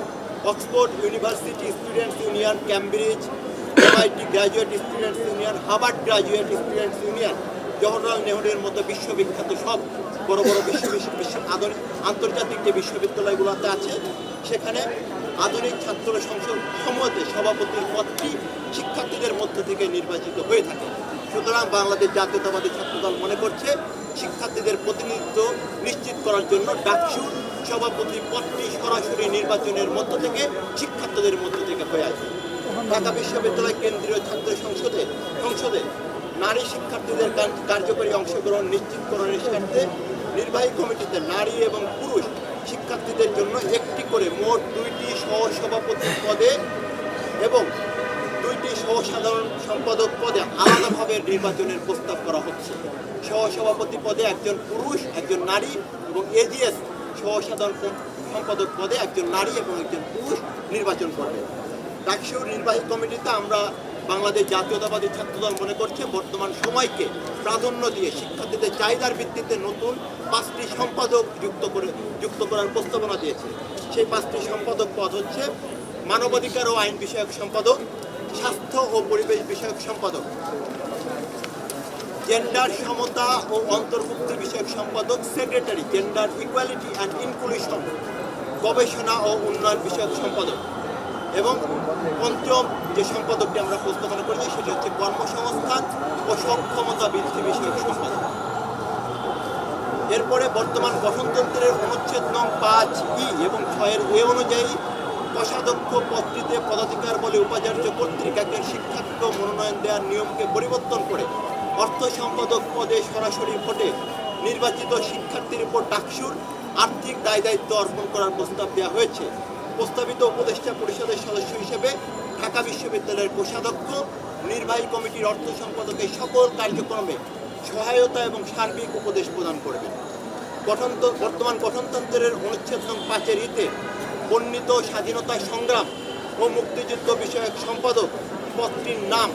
Oxford university students union, Cambridge, MIT graduate students union, Harvard graduate students union, Jawaharlal নেহরুর মতো বিশ্ববিখ্যাত সব বড় বড় আন্তর্জাতিক যে বিশ্ববিদ্যালয়গুলোতে আছে, সেখানে আধুনিক ছাত্র সংসদ সমূহতে সভাপতির পদটি শিক্ষার্থীদের মধ্য থেকে নির্বাচিত হয়ে থাকে। সুতরাং বাংলাদেশ জাতীয়তাবাদী ছাত্রদল মনে করছে শিক্ষার্থীদের প্রতিনিধিত্ব নিশ্চিত করার জন্য ডাকসুর সভাপতি পদটি সরাসরি নির্বাচনের মধ্য থেকে শিক্ষার্থীদের মধ্য থেকে হয়ে আসবে। ঢাকা বিশ্ববিদ্যালয় কেন্দ্রীয় ছাত্র সংসদে নারী শিক্ষার্থীদের কার্যকরী অংশগ্রহণ নিশ্চিতকরণের স্বার্থে নির্বাহী কমিটিতে নারী এবং পুরুষ শিক্ষার্থীদের জন্য একটি করে মোট 2টি সহসভাপতি পদে এবং 2টি সহসাধারণ সম্পাদক পদে আলাদাভাবে নির্বাচনের প্রস্তাব করা হচ্ছে। সহসভাপতি পদে একজন পুরুষ, একজন নারী এবং এজিএস সহসাধারণ সম্পাদক পদে একজন নারী এবং একজন পুরুষ নির্বাচন করবে। ডাকসুর নির্বাহী কমিটিতে আমরা বাংলাদেশ জাতীয়তাবাদী ছাত্রদল মনে করছে বর্তমান সময়কে প্রাধান্য দিয়ে শিক্ষার্থীদের চাহিদার ভিত্তিতে নতুন 5টি সম্পাদক যুক্ত করার প্রস্তাবনা দিয়েছে। সেই 5টি সম্পাদক পদ হচ্ছে মানবাধিকার ও আইন বিষয়ক সম্পাদক, স্বাস্থ্য ও পরিবেশ বিষয়ক সম্পাদক, জেন্ডার সমতা ও অন্তর্ভুক্তি বিষয়ক সম্পাদক, secretary, gender equality and inclusion, গবেষণা ও উন্নয়ন বিষয়ক সম্পাদক এবং পঞ্চম যে সম্পাদকটি আমরা প্রস্তাবনা করেছি সেটি হচ্ছে কর্মসংস্থান ও সক্ষমতা বৃদ্ধি বিষয়ক সম্পাদক। এরপরে বর্তমান গঠনতন্ত্রের অনুচ্ছেদ নং 5E এবং 6 অনুযায়ী কোষাধ্যক্ষ পদটিতে পদাধিকার বলে উপাচার্য কর্তৃক একজন শিক্ষার্থীকে মনোনয়ন দেওয়ার নিয়মকে পরিবর্তন করে অর্থ সম্পাদক পদে সরাসরি ভোটে নির্বাচিত শিক্ষার্থীর উপর ডাকসুর আর্থিক দায়-দায়িত্ব অর্পণ করার প্রস্তাব দেওয়া হয়েছে। প্রস্তাবিত উপদেষ্টা পরিষদের সদস্য হিসেবে ঢাকা বিশ্ববিদ্যালয়ের কোষাধ্যক্ষ নির্বাহী কমিটির অর্থ সম্পাদকের সকল কার্যক্রমে সহায়তা এবং সার্বিক উপদেশ প্রদান করবেন। বর্তমান গঠনতন্ত্রের অনুচ্ছেদ নং 5-এ বর্ণিত স্বাধীনতা সংগ্রাম ও মুক্তিযুদ্ধ বিষয়ক সম্পাদক পদটির নাম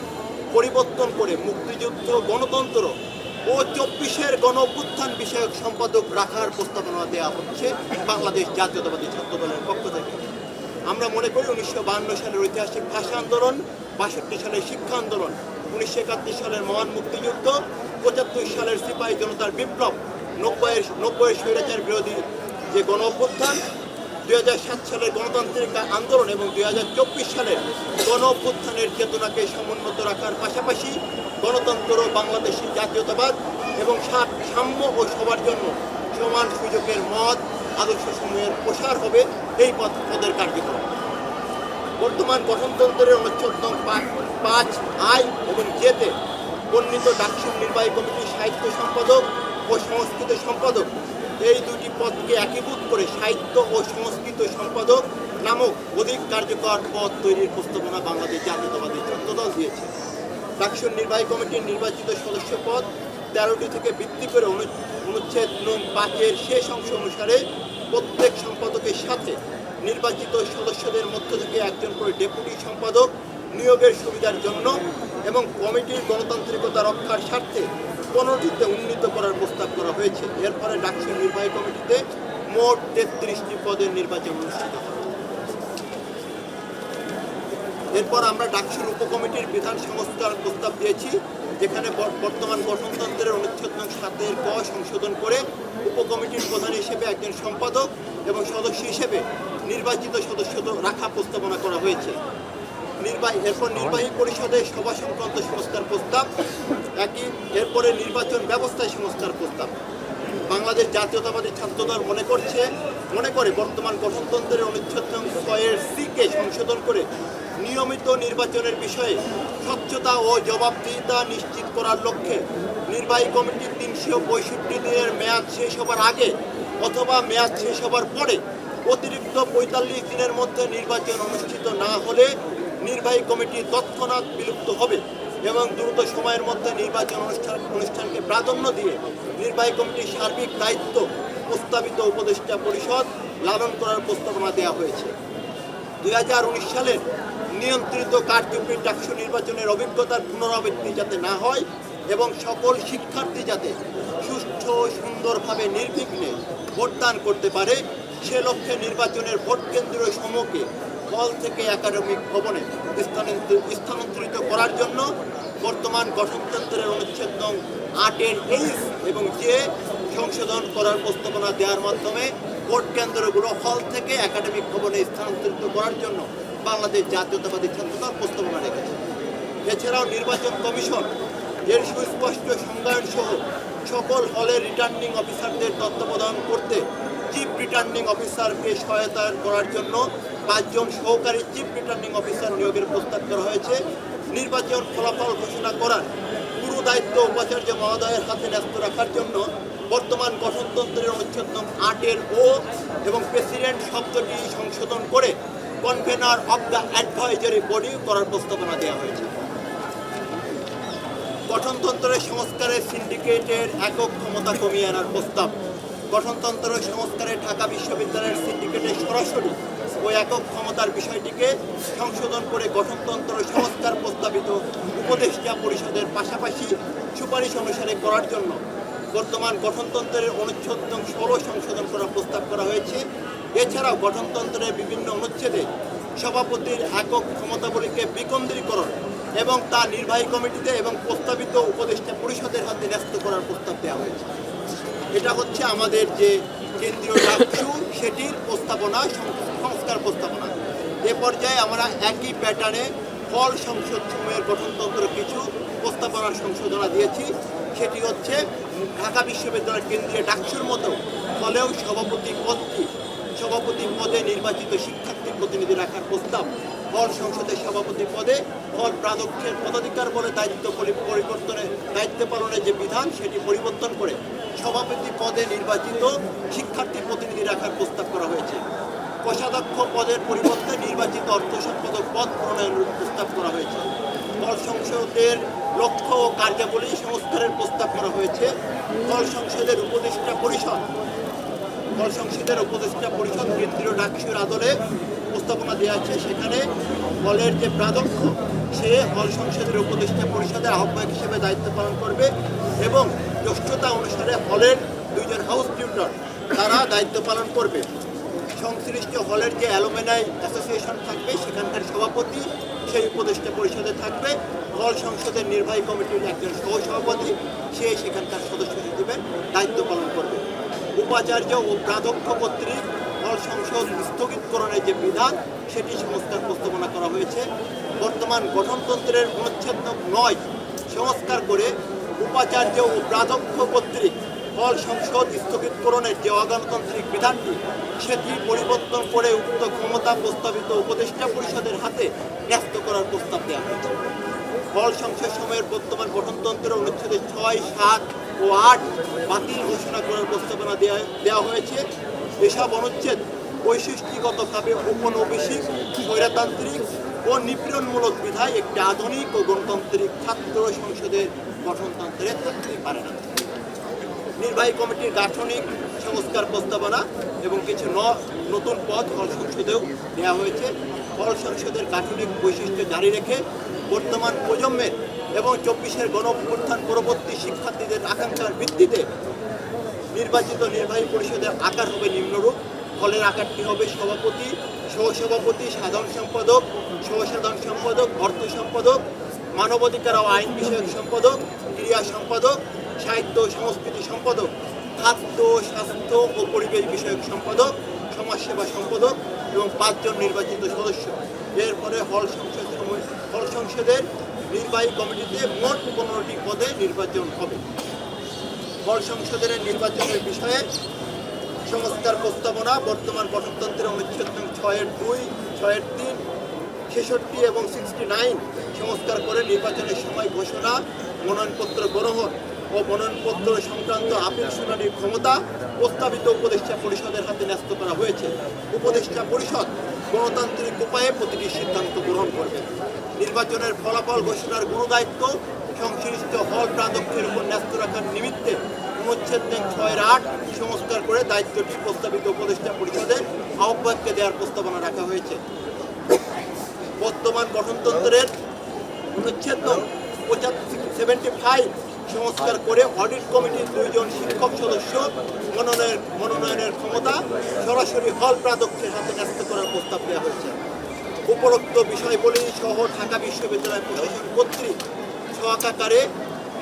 পরিবর্তন করে মুক্তিযুদ্ধ, গণতন্ত্র ও 24-এর গণ-অভ্যুত্থান বিষয়ক সম্পাদক রাখার প্রস্তাবনা দেওয়া হচ্ছে বাংলাদেশ জাতীয়তাবাদী ছাত্রদলের পক্ষ থেকে। আমরা মনে করি 1952 সালের ঐতিহাসিক ভাষা আন্দোলন, 62 সালের শিক্ষা আন্দোলন, 1971 সালের মহান মুক্তিযুদ্ধ, 75 সালের সিপাহী জনতার বিপ্লব, 90-এর স্বৈরাচার বিরোধী যে গণ-অভ্যুত্থান, 2007 সালের গণতান্ত্রিক আন্দোলন এবং 2024 সালের গণ অভ্যুত্থানের চেতনাকে সমুন্নত রাখার পাশাপাশি গণতন্ত্র, বাংলাদেশি জাতীয়তাবাদ এবং সাম্য ও সবার জন্য সমান সুযোগের মত আদর্শসমূহের প্রসার হবে এই পদের কার্যক্রম। বর্তমান গঠনতন্ত্রের অনুচ্ছেদ 5 এবং জেতে বর্ণিত ডাকসুর নির্বাহী কমিটির সাহিত্য সম্পাদক ও সংস্কৃত সম্পাদক এই দুটি পদকে একীভূত করে সাহিত্য ও সংস্কৃত সম্পাদক নামক অধিক কার্যকর পদ তৈরির প্রস্তাবনা বাংলাদেশ জাতীয়তাবাদী ছাত্রদল দিয়েছে। ডাকসুর নির্বাহী কমিটির নির্বাচিত সদস্য পদ 13টি থেকে ভিত্তি করে অনুচ্ছেদ 5-এর শেষ অংশ অনুসারে প্রত্যেক সম্পাদকের সাথে নির্বাচিত সদস্যদের মধ্য থেকে একজন করে ডেপুটি সম্পাদক নিয়োগের সুবিধার জন্য এবং কমিটির গণতান্ত্রিকতা রক্ষার স্বার্থে 15টিতে উন্নীত করার প্রস্তাব করা হয়েছে। এর ফলে ডাকসুর নির্বাহী কমিটিতে মোট 33টি পদের নির্বাচন অনুষ্ঠিত হবে। এরপর আমরা ডাকসুর উপকমিটির বিধান সংস্কার প্রস্তাব দিয়েছি, যেখানে বর্তমান গঠনতন্ত্রের অনুচ্ছেদ 7-এর ক সংশোধন করে উপকমিটির প্রধান হিসেবে একজন সম্পাদক এবং সদস্য হিসেবে নির্বাচিত সদস্য রাখা প্রস্তাবনা করা হয়েছে। এরপর নির্বাহী পরিষদের সভা সংক্রান্ত সংস্কার প্রস্তাব এরপরে নির্বাচন ব্যবস্থায় সংস্কার প্রস্তাব। বাংলাদেশ জাতীয়তাবাদী ছাত্রদল মনে করে বর্তমান গঠনতন্ত্রের অনুচ্ছেদ 6-এর C-কে সংশোধন করে নিয়মিত নির্বাচনের বিষয়ে স্বচ্ছতা ও জবাবদিহিতা নিশ্চিত করার লক্ষ্যে নির্বাহী কমিটির 365 দিনের মেয়াদ শেষ হবার আগে অথবা মেয়াদ শেষ হবার পরে অতিরিক্ত 45 দিনের মধ্যে নির্বাচন অনুষ্ঠিত না হলে নির্বাহী কমিটি তৎক্ষণাৎ বিলুপ্ত হবে এবং দ্রুত সময়ের মধ্যে নির্বাচন অনুষ্ঠানকে প্রাধান্য দিয়ে নির্বাহী কমিটির সার্বিক দায়িত্ব প্রস্তাবিত উপদেষ্টা পরিষদ লালন করার প্রস্তাবনা দেওয়া হয়েছে। 2019 সালের নিয়ন্ত্রিত কারচুপির ডাকসু নির্বাচনের অভিজ্ঞতার পুনরাবৃত্তি যাতে না হয় এবং সকল শিক্ষার্থী যাতে সুষ্ঠু সুন্দরভাবে নির্বিঘ্নে ভোটদান করতে পারে সে লক্ষ্যে নির্বাচনের ভোট কেন্দ্র সমূহকে হল থেকে একাডেমিক ভবনে স্থানান্তরিত করার জন্য বর্তমান গঠনতন্ত্রের অনুচ্ছেদ 8-এর H এবং J সংশোধন করার প্রস্তাবনা দেওয়ার মাধ্যমে ভোট কেন্দ্রগুলো হল থেকে একাডেমিক ভবনে স্থানান্তরিত করার জন্য বাংলাদেশ জাতীয়তাবাদী ছাত্রদল প্রস্তাবনা রেখেছে। এছাড়াও নির্বাচন কমিশন এর সুস্পষ্ট সংজ্ঞায়ন সহ সকল হলের রিটার্নিং অফিসারদের তত্ত্বাবধান করতে চিফ রিটার্নিং অফিসারকে সহায়তা করার জন্য 5 জন সহকারী চিফ রিটার্নিং অফিসার নিয়োগের প্রস্তাব করা হয়েছে। নির্বাচন ফলাফল ঘোষণা করার পুরো দায়িত্ব উপাচার্য মহোদয়ের হাতে ন্যস্ত রাখার জন্য বর্তমান গঠনতন্ত্রের অনুচ্ছেদ 8-এর O এবং প্রেসিডেন্ট শব্দটি সংশোধন করে convener of the advisory body করার প্রস্তাবনা দেওয়া হয়েছে। গঠনতন্ত্রের সংস্কারের সিন্ডিকেটের একক ক্ষমতা কমিয়ে আনার প্রস্তাব। গঠনতন্ত্রের সংস্কারে ঢাকা বিশ্ববিদ্যালয়ের সিন্ডিকেটের সরাসরি ও একক ক্ষমতার বিষয়টিকে সংশোধন করে গঠনতন্ত্র সংস্কার প্রস্তাবিত উপদেষ্টা পরিষদের পাশাপাশি সুপারিশ অনুসারে করার জন্য বর্তমান গঠনতন্ত্রের অনুচ্ছেদ 16 সংশোধন করার প্রস্তাব করা হয়েছে। এছাড়াও গঠনতন্ত্রের বিভিন্ন অনুচ্ছেদে সভাপতির একক ক্ষমতাবলীকে বিকেন্দ্রীকরণ এবং তা নির্বাহী কমিটিতে এবং প্রস্তাবিত উপদেষ্টা পরিষদের হাতে ন্যস্ত করার প্রস্তাব দেওয়া হয়েছে। এটা হচ্ছে আমাদের যে কেন্দ্রীয় ডাকসু সেটির প্রস্তাবনা, সংস্কার প্রস্তাবনা। এ পর্যায়ে আমরা একই প্যাটার্নে হল সংসদ সমূহের গঠনতন্ত্র কিছু প্রস্তাবনার সংশোধনা দিয়েছি। সেটি হচ্ছে ঢাকা বিশ্ববিদ্যালয়ের কেন্দ্রীয় ডাকসুর মতো হলেও সভাপতি পদে নির্বাচিত শিক্ষার্থী প্রতিনিধি রাখার প্রস্তাব। হল সংসদের সভাপতি পদে হল প্রাধ্যক্ষের পদাধিকার বলে দায়িত্ব পালনের যে বিধান সেটি পরিবর্তন করে সভাপতি পদে নির্বাচিত শিক্ষার্থী প্রতিনিধি রাখার প্রস্তাব করা হয়েছে। কোষাধ্যক্ষ পদের পরিবর্তে নির্বাচিত অর্থ সম্পাদক পদ প্রণয়নের প্রস্তাব করা হয়েছে। হল সংসদের লক্ষ্য ও কার্যাবলী সংস্কারের প্রস্তাব করা হয়েছে। হল সংসদের উপদেষ্টা পরিষদ কেন্দ্রীয় ডাকসুর আদলে প্রস্তাবনা দেওয়া আছে। সেখানে হলের যে প্রাধ্যক্ষ সে হল সংসদের উপদেষ্টা পরিষদের আহ্বায়ক হিসেবে দায়িত্ব পালন করবে এবং জ্যেষ্ঠতা অনুসারে হলের 2 জন হাউস টিউটর তারা দায়িত্ব পালন করবে। সংশ্লিষ্ট হলের যে অ্যালুমিনাই অ্যাসোসিয়েশন থাকবে সেখানকার সভাপতি সেই উপদেষ্টা পরিষদে থাকবে। হল সংসদের নির্বাহী কমিটির একজন সহসভাপতি সে সেখানকার সদস্য হিসেবে দায়িত্ব পালন করবে। উপাচার্য ও প্রাধ্যক্ষ কর্তৃক হল সংসদ স্থগিতকরণের যে বিধান সেটি সংস্কার প্রস্তাবনা করা হয়েছে। বর্তমান গঠনতন্ত্রের অনুচ্ছেদ 9 সংস্কার করে উপাচার্য ও প্রাধ্যক্ষ কর্তৃক হল সংসদ স্থগিতকরণের যে অগণতান্ত্রিক বিধানটি সেটি পরিবর্তন করে উক্ত ক্ষমতা প্রস্তাবিত উপদেষ্টা পরিষদের হাতে ন্যস্ত করার প্রস্তাব দেওয়া হয়েছে। হল সংসদ সময়ের বর্তমান গঠনতন্ত্রের অনুচ্ছেদে 6, 7 ও 8 বাতিল ঘোষণা করার প্রস্তাবনা দেওয়া হয়েছে। এসব অনুচ্ছেদ বৈশিষ্ট্যগতভাবে ঔপনিবেশিক, স্বৈরতান্ত্রিক ও নিপীড়নমূলক বিধায় একটি আধুনিক ও গণতান্ত্রিক ছাত্র সংসদের গঠনতন্ত্রে থাকতে পারে না। নির্বাহী কমিটির গাঠনিক সংস্কার প্রস্তাবনা এবং কিছু নতুন পদ হল সংসদেও দেওয়া হয়েছে। হল সংসদের গাঠনিক বৈশিষ্ট্য জারি রেখে বর্তমান প্রজন্মের এবং 24-এর গণঅভ্যুত্থান পরবর্তী শিক্ষার্থীদের আকাঙ্ক্ষার ভিত্তিতে নির্বাচিত নির্বাহী পরিষদের আকার হবে নিম্নরূপ। হলের আকারটি হবে সভাপতি, সহসভাপতি, সাধারণ সম্পাদক, সহসাধারণ সম্পাদক, অর্থ সম্পাদক, মানবাধিকার ও আইন বিষয়ক সম্পাদক, ক্রীড়া সম্পাদক, সাহিত্য ও সংস্কৃতি সম্পাদক, খাদ্য, স্বাস্থ্য ও পরিবেশ বিষয়ক সম্পাদক, সমাজসেবা সম্পাদক এবং 5 জন নির্বাচিত সদস্য। এরপরে হল সংসদের নির্বাহী কমিটিতে মোট 15টি পদে নির্বাচন হবে। হল সংসদের নির্বাচনের বিষয়ে সংস্কার প্রস্তাবনা বর্তমান গঠনতন্ত্রের অনুচ্ছেদ 6-2, 6-3, 66 এবং 69 সংস্কার করে নির্বাচনের সময় ঘোষণা, মনোনয়নপত্র গ্রহণ ও মনোনয়নপত্র সংক্রান্ত আপিল শুনানির ক্ষমতা প্রস্তাবিত উপদেষ্টা পরিষদের হাতে ন্যস্ত করা হয়েছে। উপদেষ্টা পরিষদ গণতান্ত্রিক উপায়ে প্রতিটি সিদ্ধান্ত গ্রহণ করবে। নির্বাচনের ফলাফল ঘোষণার গুরুদায়িত্ব সংশ্লিষ্ট হল প্রাধ্যক্ষের উপর ন্যস্ত রাখার নিমিত্তে অনুচ্ছেদ 6-8 সংস্কার করে দায়িত্বটি প্রস্তাবিত উপদেষ্টা পরিষদের আহ্বায়ককে দেওয়ার প্রস্তাবনা রাখা হয়েছে। বর্তমান গঠনতন্ত্রের অনুচ্ছেদ 75 সংস্কার করে অডিট কমিটির 2 জন শিক্ষক সদস্য মনোনয়নের ক্ষমতা সরাসরি হল প্রাধ্যক্ষের হাতে ন্যস্ত করার প্রস্তাব দেওয়া হয়েছে। উপরোক্ত বিষয়গুলি সহ ঢাকা বিশ্ববিদ্যালয় প্রশাসন কর্তৃক সহকারে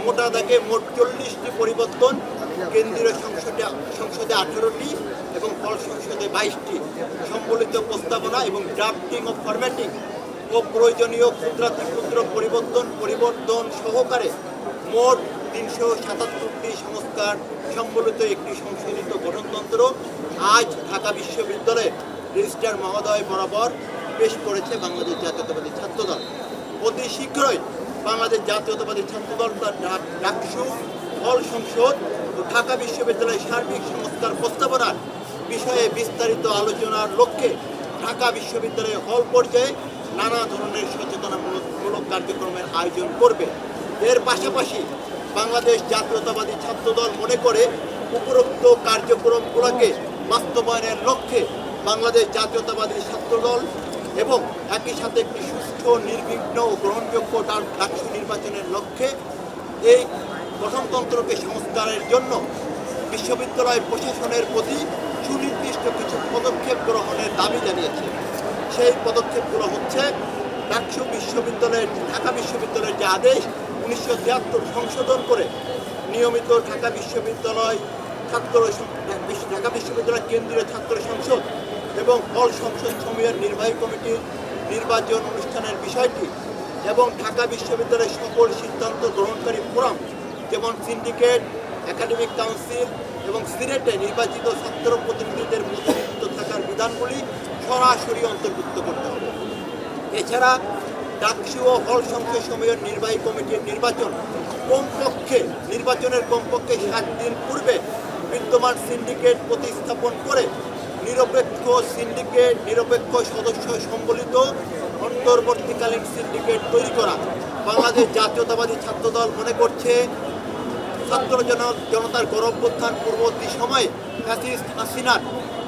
মোটা দাগে মোট 40টি পরিবর্তন, কেন্দ্রীয় সংসদে 18টি এবং হল সংসদে 22টি সম্বলিত প্রস্তাবনা এবং ড্রাফটিং ও ফরম্যাটিং ও প্রয়োজনীয় ক্ষুদ্রাতিক্ষুদ্র পরিবর্তন সহকারে মোট 377টি সংস্কার সম্বলিত একটি সংশোধিত গঠনতন্ত্র আজ ঢাকা বিশ্ববিদ্যালয়ের রেজিস্ট্রার মহোদয় বরাবর পেশ করেছে বাংলাদেশ জাতীয়তাবাদী ছাত্রদল। অতি শীঘ্রই বাংলাদেশ জাতীয়তাবাদী ছাত্রদল তার ডাকসু, হল সংসদ ও ঢাকা বিশ্ববিদ্যালয়ের সার্বিক সংস্কার প্রস্তাবনার বিষয়ে বিস্তারিত আলোচনার লক্ষ্যে ঢাকা বিশ্ববিদ্যালয়ে হল পর্যায়ে নানা ধরনের সচেতনামূলক কার্যক্রমের আয়োজন করবে। এর পাশাপাশি বাংলাদেশ জাতীয়তাবাদী ছাত্রদল মনে করে উপরোক্ত কার্যক্রমগুলোকে বাস্তবায়নের লক্ষ্যে বাংলাদেশ জাতীয়তাবাদী ছাত্রদল এবং একই সাথে একটি সুষ্ঠু, নির্বিঘ্ন ও গ্রহণযোগ্য ডাকসু নির্বাচনের লক্ষ্যে এই গঠনতন্ত্রকে সংস্কারের জন্য বিশ্ববিদ্যালয় প্রশাসনের প্রতি সুনির্দিষ্ট কিছু পদক্ষেপ গ্রহণের দাবি জানিয়েছে। সেই পদক্ষেপগুলো হচ্ছে ঢাকা বিশ্ববিদ্যালয়ের যে আদেশ 1973 সংশোধন করে নিয়মিত ঢাকা বিশ্ববিদ্যালয় কেন্দ্রীয় ছাত্র সংসদ এবং হল সংসদ সমূহের নির্বাহী কমিটির নির্বাচন অনুষ্ঠানের বিষয়টি এবং ঢাকা বিশ্ববিদ্যালয়ের সকল সিদ্ধান্ত গ্রহণকারী ফোরাম যেমন সিন্ডিকেট, একাডেমিক কাউন্সিল এবং সিনেটে নির্বাচিত ছাত্র প্রতিনিধিদের প্রতিনিধিত্ব থাকার বিধানগুলি সরাসরি অন্তর্ভুক্ত করতে হবে। এছাড়া ডাকসু ও হল সংসদ সমূহের নির্বাহী কমিটির নির্বাচনের কমপক্ষে 7 দিন পূর্বে বিদ্যমান সিন্ডিকেট প্রতিস্থাপন করে নিরপেক্ষ সদস্য সম্বলিত অন্তর্বর্তীকালীন সিন্ডিকেট তৈরি করা। বাংলাদেশ জাতীয়তাবাদী ছাত্রদল মনে করছে ছাত্র জনতার গণঅভ্যুত্থান পূর্ববর্তী সময়ে ফ্যাসিস্ট হাসিনার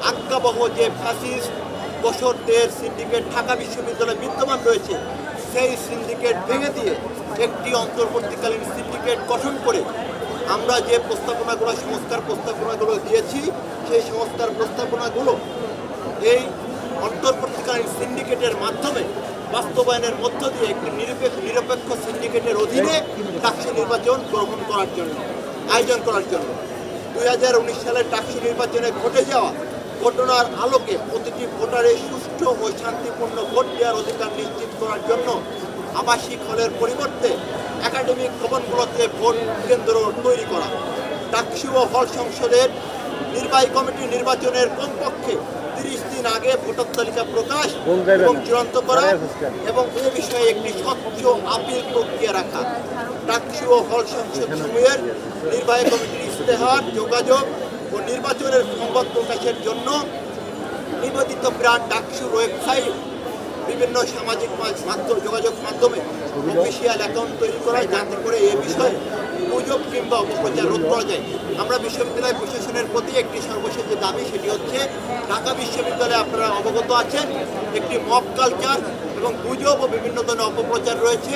আজ্ঞাবহ যে ফ্যাসিস্ট বছরদের সিন্ডিকেট ঢাকা বিশ্ববিদ্যালয়ে বিদ্যমান রয়েছে সেই সিন্ডিকেট ভেঙে দিয়ে একটি অন্তর্বর্তীকালীন সিন্ডিকেট গঠন করে আমরা যে সংস্কার প্রস্তাবনাগুলো দিয়েছি সেই সংস্কার প্রস্তাবনাগুলো এই অন্তর্বর্তীকালীন সিন্ডিকেটের মাধ্যমে বাস্তবায়নের মধ্য দিয়ে একটি নিরপেক্ষ সিন্ডিকেটের অধীনে ডাকসু নির্বাচন আয়োজন করার জন্য 2019 সালের ডাকসু নির্বাচনে ঘটে যাওয়া ঘটনার আলোকে প্রতিটি ভোটারের সুষ্ঠু ও শান্তিপূর্ণ ভোট দেওয়ার অধিকার নিশ্চিত করার জন্য আবাসিক হলের পরিবর্তে একাডেমিক ভবনগুলোতে ভোট কেন্দ্র তৈরি করা, ডাকসু ও হল সংসদের নির্বাহী কমিটি নির্বাচনের কমপক্ষে 30 দিন আগে ভোটার তালিকা প্রকাশ এবং চূড়ান্ত করা এবং এ বিষয়ে একটি স্বচ্ছ আপিল প্রক্রিয়া রাখা, ডাকসু ও হল সংসদ সমূহের নির্বাহী কমিটির ইশতেহার, যোগাযোগ ও নির্বাচনের সংবাদ প্রকাশের জন্য নিবেদিত ব্র্যান্ড ডাকসুর ওয়েবসাইট, বিভিন্ন সামাজিক মাধ্যম যোগাযোগ মাধ্যমে অফিসিয়াল অ্যাকাউন্ট তৈরি করা, যাতে করে এ বিষয়ে গুজব কিংবা অপপ্রচার রোধ করা যায়। আমরা বিশ্ববিদ্যালয় প্রশাসনের প্রতি একটি সর্বশেষ যে দাবি, সেটি হচ্ছে ঢাকা বিশ্ববিদ্যালয়ে আপনারা অবগত আছেন একটি মব কালচার এবং গুজব ও বিভিন্ন ধরনের অপপ্রচার রয়েছে।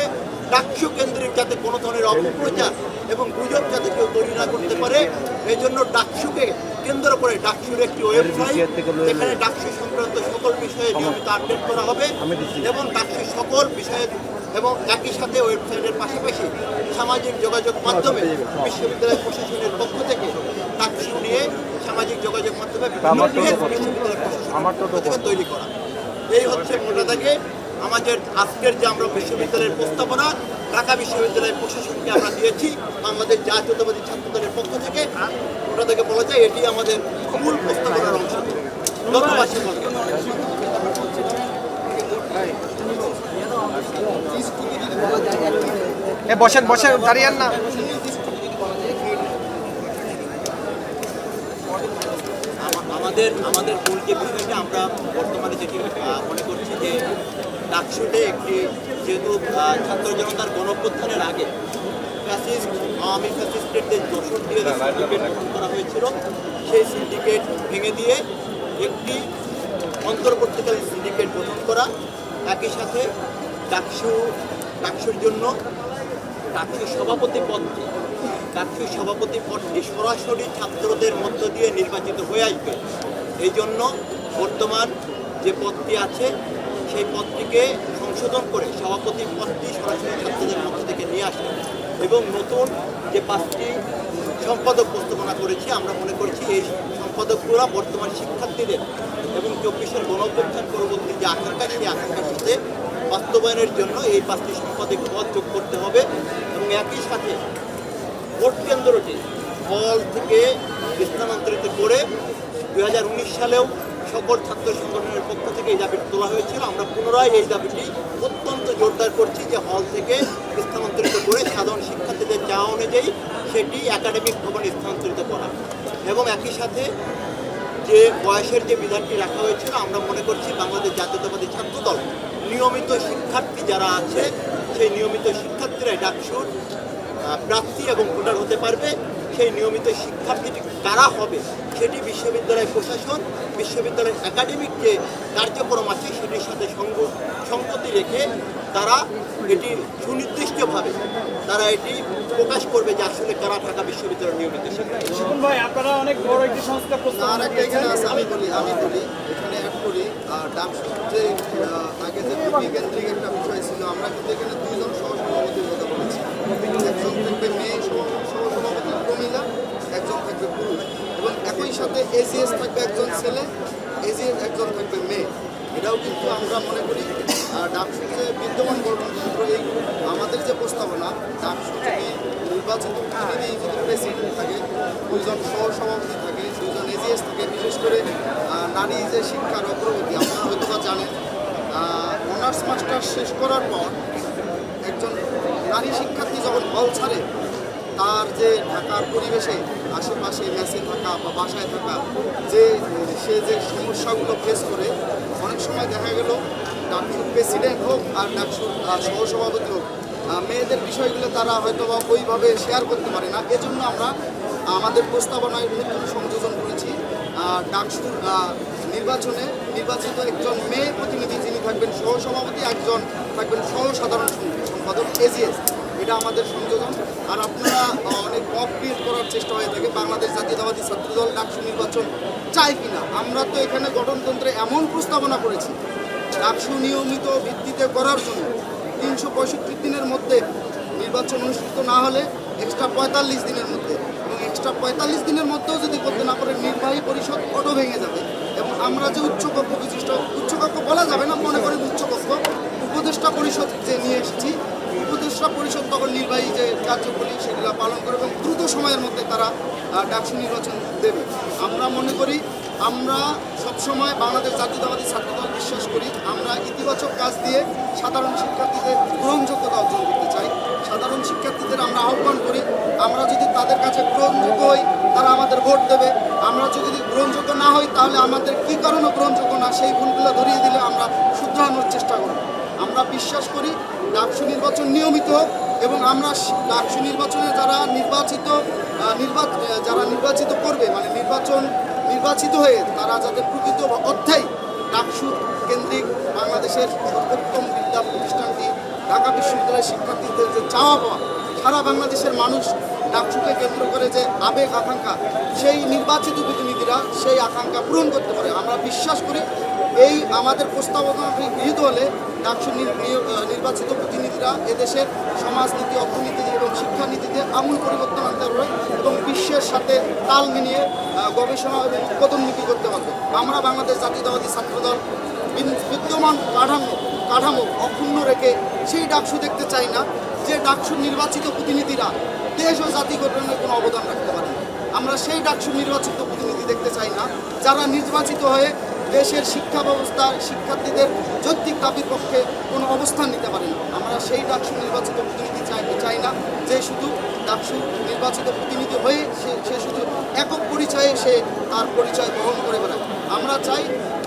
ডাকসু কেন্দ্রিক যাতে কোনো ধরনের অপপ্রচার এবং গুজব যাতে কেউ তৈরি না করতে পারে, এই জন্য ডাকসুকে কেন্দ্র করে ডাকসুর একটি ওয়েবসাইট, যেখানে ডাকসু সংক্রান্ত সকল বিষয়ে নিয়মিত আপডেট করা হবে এবং ডাকসু সকল বিষয়ে এবং একই সাথে ওয়েবসাইটের পাশাপাশি সামাজিক যোগাযোগ মাধ্যমে বিশ্ববিদ্যালয় প্রশাসনের পক্ষ থেকে ডাকসু নিয়ে সামাজিক যোগাযোগ মাধ্যমে বিশ্ববিদ্যালয় প্রশাসনের পক্ষ থেকে তৈরি করা। এই হচ্ছে মোটা দাগে আমাদের আজকের যে আমরা বিশ্ববিদ্যালয়ের প্রস্তাবনা ঢাকা বিশ্ববিদ্যালয়ের প্রশাসনকে আমরা দিয়েছি বাংলাদেশ জাতীয়তাবাদী ছাত্রদলের পক্ষ থেকে। ওটা থেকে বলা যায় এটি আমাদের মূল প্রস্তাবনার অংশ। ধন্যবাদ সকলকে। বসেন বসেন, দাঁড়িয়েন না। আমাদের মূল যে বিষয়টা আমরা বর্তমানে যেটি মনে করছি যে ডাকসুতে একটি যেহেতু ছাত্র জনতার গণঅভ্যুত্থানের আগে ফ্যাসিস্ট আওয়ামী ফ্যাসিস্টের যে দোষর দিয়ে সিন্ডিকেট গঠন করা হয়েছিল, সেই সিন্ডিকেট ভেঙে দিয়ে একটি অন্তর্বর্তীকালীন সিন্ডিকেট গঠন করা, একই সাথে ডাকসুর জন্য ডাকসুর সভাপতি পদটি সরাসরি ছাত্রদের মধ্য দিয়ে নির্বাচিত হয়ে আসবে। এই জন্য বর্তমান যে পদটি আছে সেই পদটিকে সংশোধন করে সভাপতি পদটি সরাসরি ছাত্রদের মধ্য থেকে নিয়ে আসবে এবং নতুন যে 5টি সম্পাদক প্রস্তাবনা করেছি, আমরা মনে করছি এই সম্পাদকগুলো বর্তমান শিক্ষার্থীদের এবং 24-এর গণঅভ্যুত্থান পরবর্তী যে আকাঙ্ক্ষা, সেই আকাঙ্ক্ষার সাথে বাস্তবায়নের জন্য এই 5টি সম্পাদক পদ যোগ করতে হবে এবং একই সাথে ভোট কেন্দ্রটি হল থেকে স্থানান্তরিত করে 2019 সালেও সকল ছাত্র সংগঠনের পক্ষ থেকে এই দাবিটি তোলা হয়েছিল। আমরা পুনরায় এই দাবিটি অত্যন্ত জোরদার করছি যে হল থেকে স্থানান্তরিত করে সাধারণ শিক্ষার্থীদের চাওয়া অনুযায়ী সেটি একাডেমিক ভবনে স্থানান্তরিত করা এবং একই সাথে যে বয়সের যে বিধানটি রাখা হয়েছিল, আমরা মনে করছি বাংলাদেশ জাতীয়তাবাদী ছাত্রদল নিয়মিত শিক্ষার্থী যারা আছে সেই নিয়মিত শিক্ষার্থীরা ডাকসুর প্রার্থী এবং ভোটার হতে পারবে। সেই নিয়মিত শিক্ষার্থীটি কারা হবে সেটি বিশ্ববিদ্যালয় প্রশাসন বিশ্ববিদ্যালয়ের একাডেমিক যে কার্যক্রম আছে সেটির সাথে সংগতি রেখে তারা এটি সুনির্দিষ্টভাবে তারা এটি প্রকাশ করবে যে আসলে কারা ঢাকা বিশ্ববিদ্যালয়ের নিয়মিত শিক্ষার্থী। ভাই, আপনারা অনেক বড় একটি সংস্থা আর একটা এখানে আছে, আমি বলি এখানে অ্যাড করি। ডাকসুর যে আগে যে পিপি কেন্দ্রিক একটা বিষয় ছিল, আমরা কিন্তু এখানে 2 জন সহসভাপতির কথা বলেছি। একজন থাকবে মেয়ে সহসভাপতি মহিলা, একজন থাকবে পুরুষ এবং একই সাথে এজিএস থাকবে একজন ছেলে, এজিএস একজন থাকবে মেয়ে। এটাও কিন্তু আমরা মনে করি ডাকসুর যে বিদ্যমান গঠনতন্ত্র, এই আমাদের যে প্রস্তাবনা ডাকসু যদি নির্বাচিত প্রতিনিধি যদি প্রেসিডেন্ট থাকে, 2 জন সহসভাপতি থাকে, 2 জন এজিএস থাকে। বিশেষ করে নারী যে শিক্ষার অগ্রগতি আপনারা হয়তো বা জানেন, অনার্স মাস্টার্স শেষ করার পর একজন নারী শিক্ষার্থী যখন হল ছাড়ে, তার যে ঢাকার পরিবেশে আশেপাশে মেসে থাকা বা বাসায় থাকা সে যে সমস্যাগুলো ফেস করে, অনেক সময় দেখা গেল ডাকসুর প্রেসিডেন্ট হোক আর ডাকসুর সহসভাপতি হোক, মেয়েদের বিষয়গুলো তারা হয়তো বা ওইভাবে শেয়ার করতে পারে না। এজন্য আমরা আমাদের প্রস্তাবনায় নতুন সংযোজন করেছি। ডাকসুর নির্বাচনে নির্বাচিত একজন মেয়ে প্রতিনিধি যিনি থাকবেন সহসভাপতি, একজন থাকবেন সাধারণ সম্পাদক এজিএস। এটা আমাদের সংযোজন। আর আপনারা অনেক মক ক্রিয়েট করার চেষ্টা হয়ে থাকে বাংলাদেশ জাতীয়তাবাদী ছাত্রদল ডাকসু নির্বাচন চাই কিনা। আমরা তো এখানে গঠনতন্ত্রে এমন প্রস্তাবনা করেছি ডাকসু নিয়মিত ভিত্তিতে করার জন্য 365 দিনের মধ্যে নির্বাচন অনুষ্ঠিত না হলে এক্সট্রা 45 দিনের মধ্যে, এবং এক্সট্রা 45 দিনের মধ্যেও যদি করতে না পারে নির্বাহী পরিষদ অটো ভেঙে যাবে এবং আমরা যে উচ্চকক্ষ বিশিষ্ট, উচ্চকক্ষ বলা যাবে না, মনে করি উচ্চকক্ষ উপদেষ্টা পরিষদ যে নিয়ে এসেছি, উপদেষ্টা পরিষদ তখন নির্বাহী যে কার্যবলী সেগুলো পালন করে এবং দ্রুত সময়ের মধ্যে তারা ডাকসু নির্বাচন দেবে। আমরা মনে করি, আমরা সবসময় বাংলাদেশ জাতীয়তাবাদী ছাত্রদল বিশ্বাস করি, আমরা ইতিবাচক কাজ দিয়ে সাধারণ শিক্ষার্থীদের গ্রহণযোগ্যতা অর্জন করতে চাই। সাধারণ শিক্ষার্থীদের আমরা আহ্বান করি, আমরা যদি তাদের কাছে গ্রহণযোগ্য হই তারা আমাদের ভোট দেবে, আমরা যদি গ্রহণযোগ্য না হই তাহলে আমাদের কী কারণে গ্রহণযোগ্য না সেই ভুলগুলো ধরিয়ে দিলে আমরা শুধরানোর চেষ্টা করব। আমরা বিশ্বাস করি ডাকসু নির্বাচন নিয়মিত হোক এবং আমরা ডাকসু নির্বাচনে যারা নির্বাচিত করবে, মানে নির্বাচিত হয়ে তারা যাতে প্রকৃত অর্থেই ডাকসু কেন্দ্রিক বাংলাদেশের সর্বোত্তম বিদ্যা প্রতিষ্ঠানটি ঢাকা বিশ্ববিদ্যালয়ের শিক্ষার্থীদের যে চাওয়া পাওয়া, সারা বাংলাদেশের মানুষ ডাকসুকে কেন্দ্র করে যে আবেগ আকাঙ্ক্ষা, সেই নির্বাচিত প্রতিনিধিরা সেই আকাঙ্ক্ষা পূরণ করতে পারে। আমরা বিশ্বাস করি এই আমাদের প্রস্তাবনাটি গৃহীত হলে ডাকসু নির্বাচিত প্রতিনিধিরা এদেশের সমাজনীতি, অর্থনীতি এবং শিক্ষানীতিতে আমূল পরিবর্তন আনতে পারবে এবং বিশ্বের সাথে তাল মিলিয়ে গবেষণা এবং উৎপাদনমুখী করতে পারবে। আমরা বাংলাদেশ জাতীয়তাবাদী ছাত্রদল বিদ্যমান কাঠামো অক্ষুণ্ণ রেখে সেই ডাকসু দেখতে চাই না যে ডাকসু নির্বাচিত প্রতিনিধিরা দেশ ও জাতি গঠনের কোনো অবদান রাখতে পারে। আমরা সেই ডাকসু নির্বাচিত প্রতিনিধি দেখতে চাই না যারা নির্বাচিত হয়ে দেশের শিক্ষা ব্যবস্থার শিক্ষার্থীদের যৌক্তিক দাবির পক্ষে কোনো অবস্থান নিতে পারে না। আমরা সেই ডাকসু নির্বাচিত প্রতিনিধি চাই না যে শুধু ডাকসু নির্বাচিত প্রতিনিধি হয়ে সে শুধু একক পরিচয়ে সে তার পরিচয় বহন করে বেড়ায়। আমরা চাই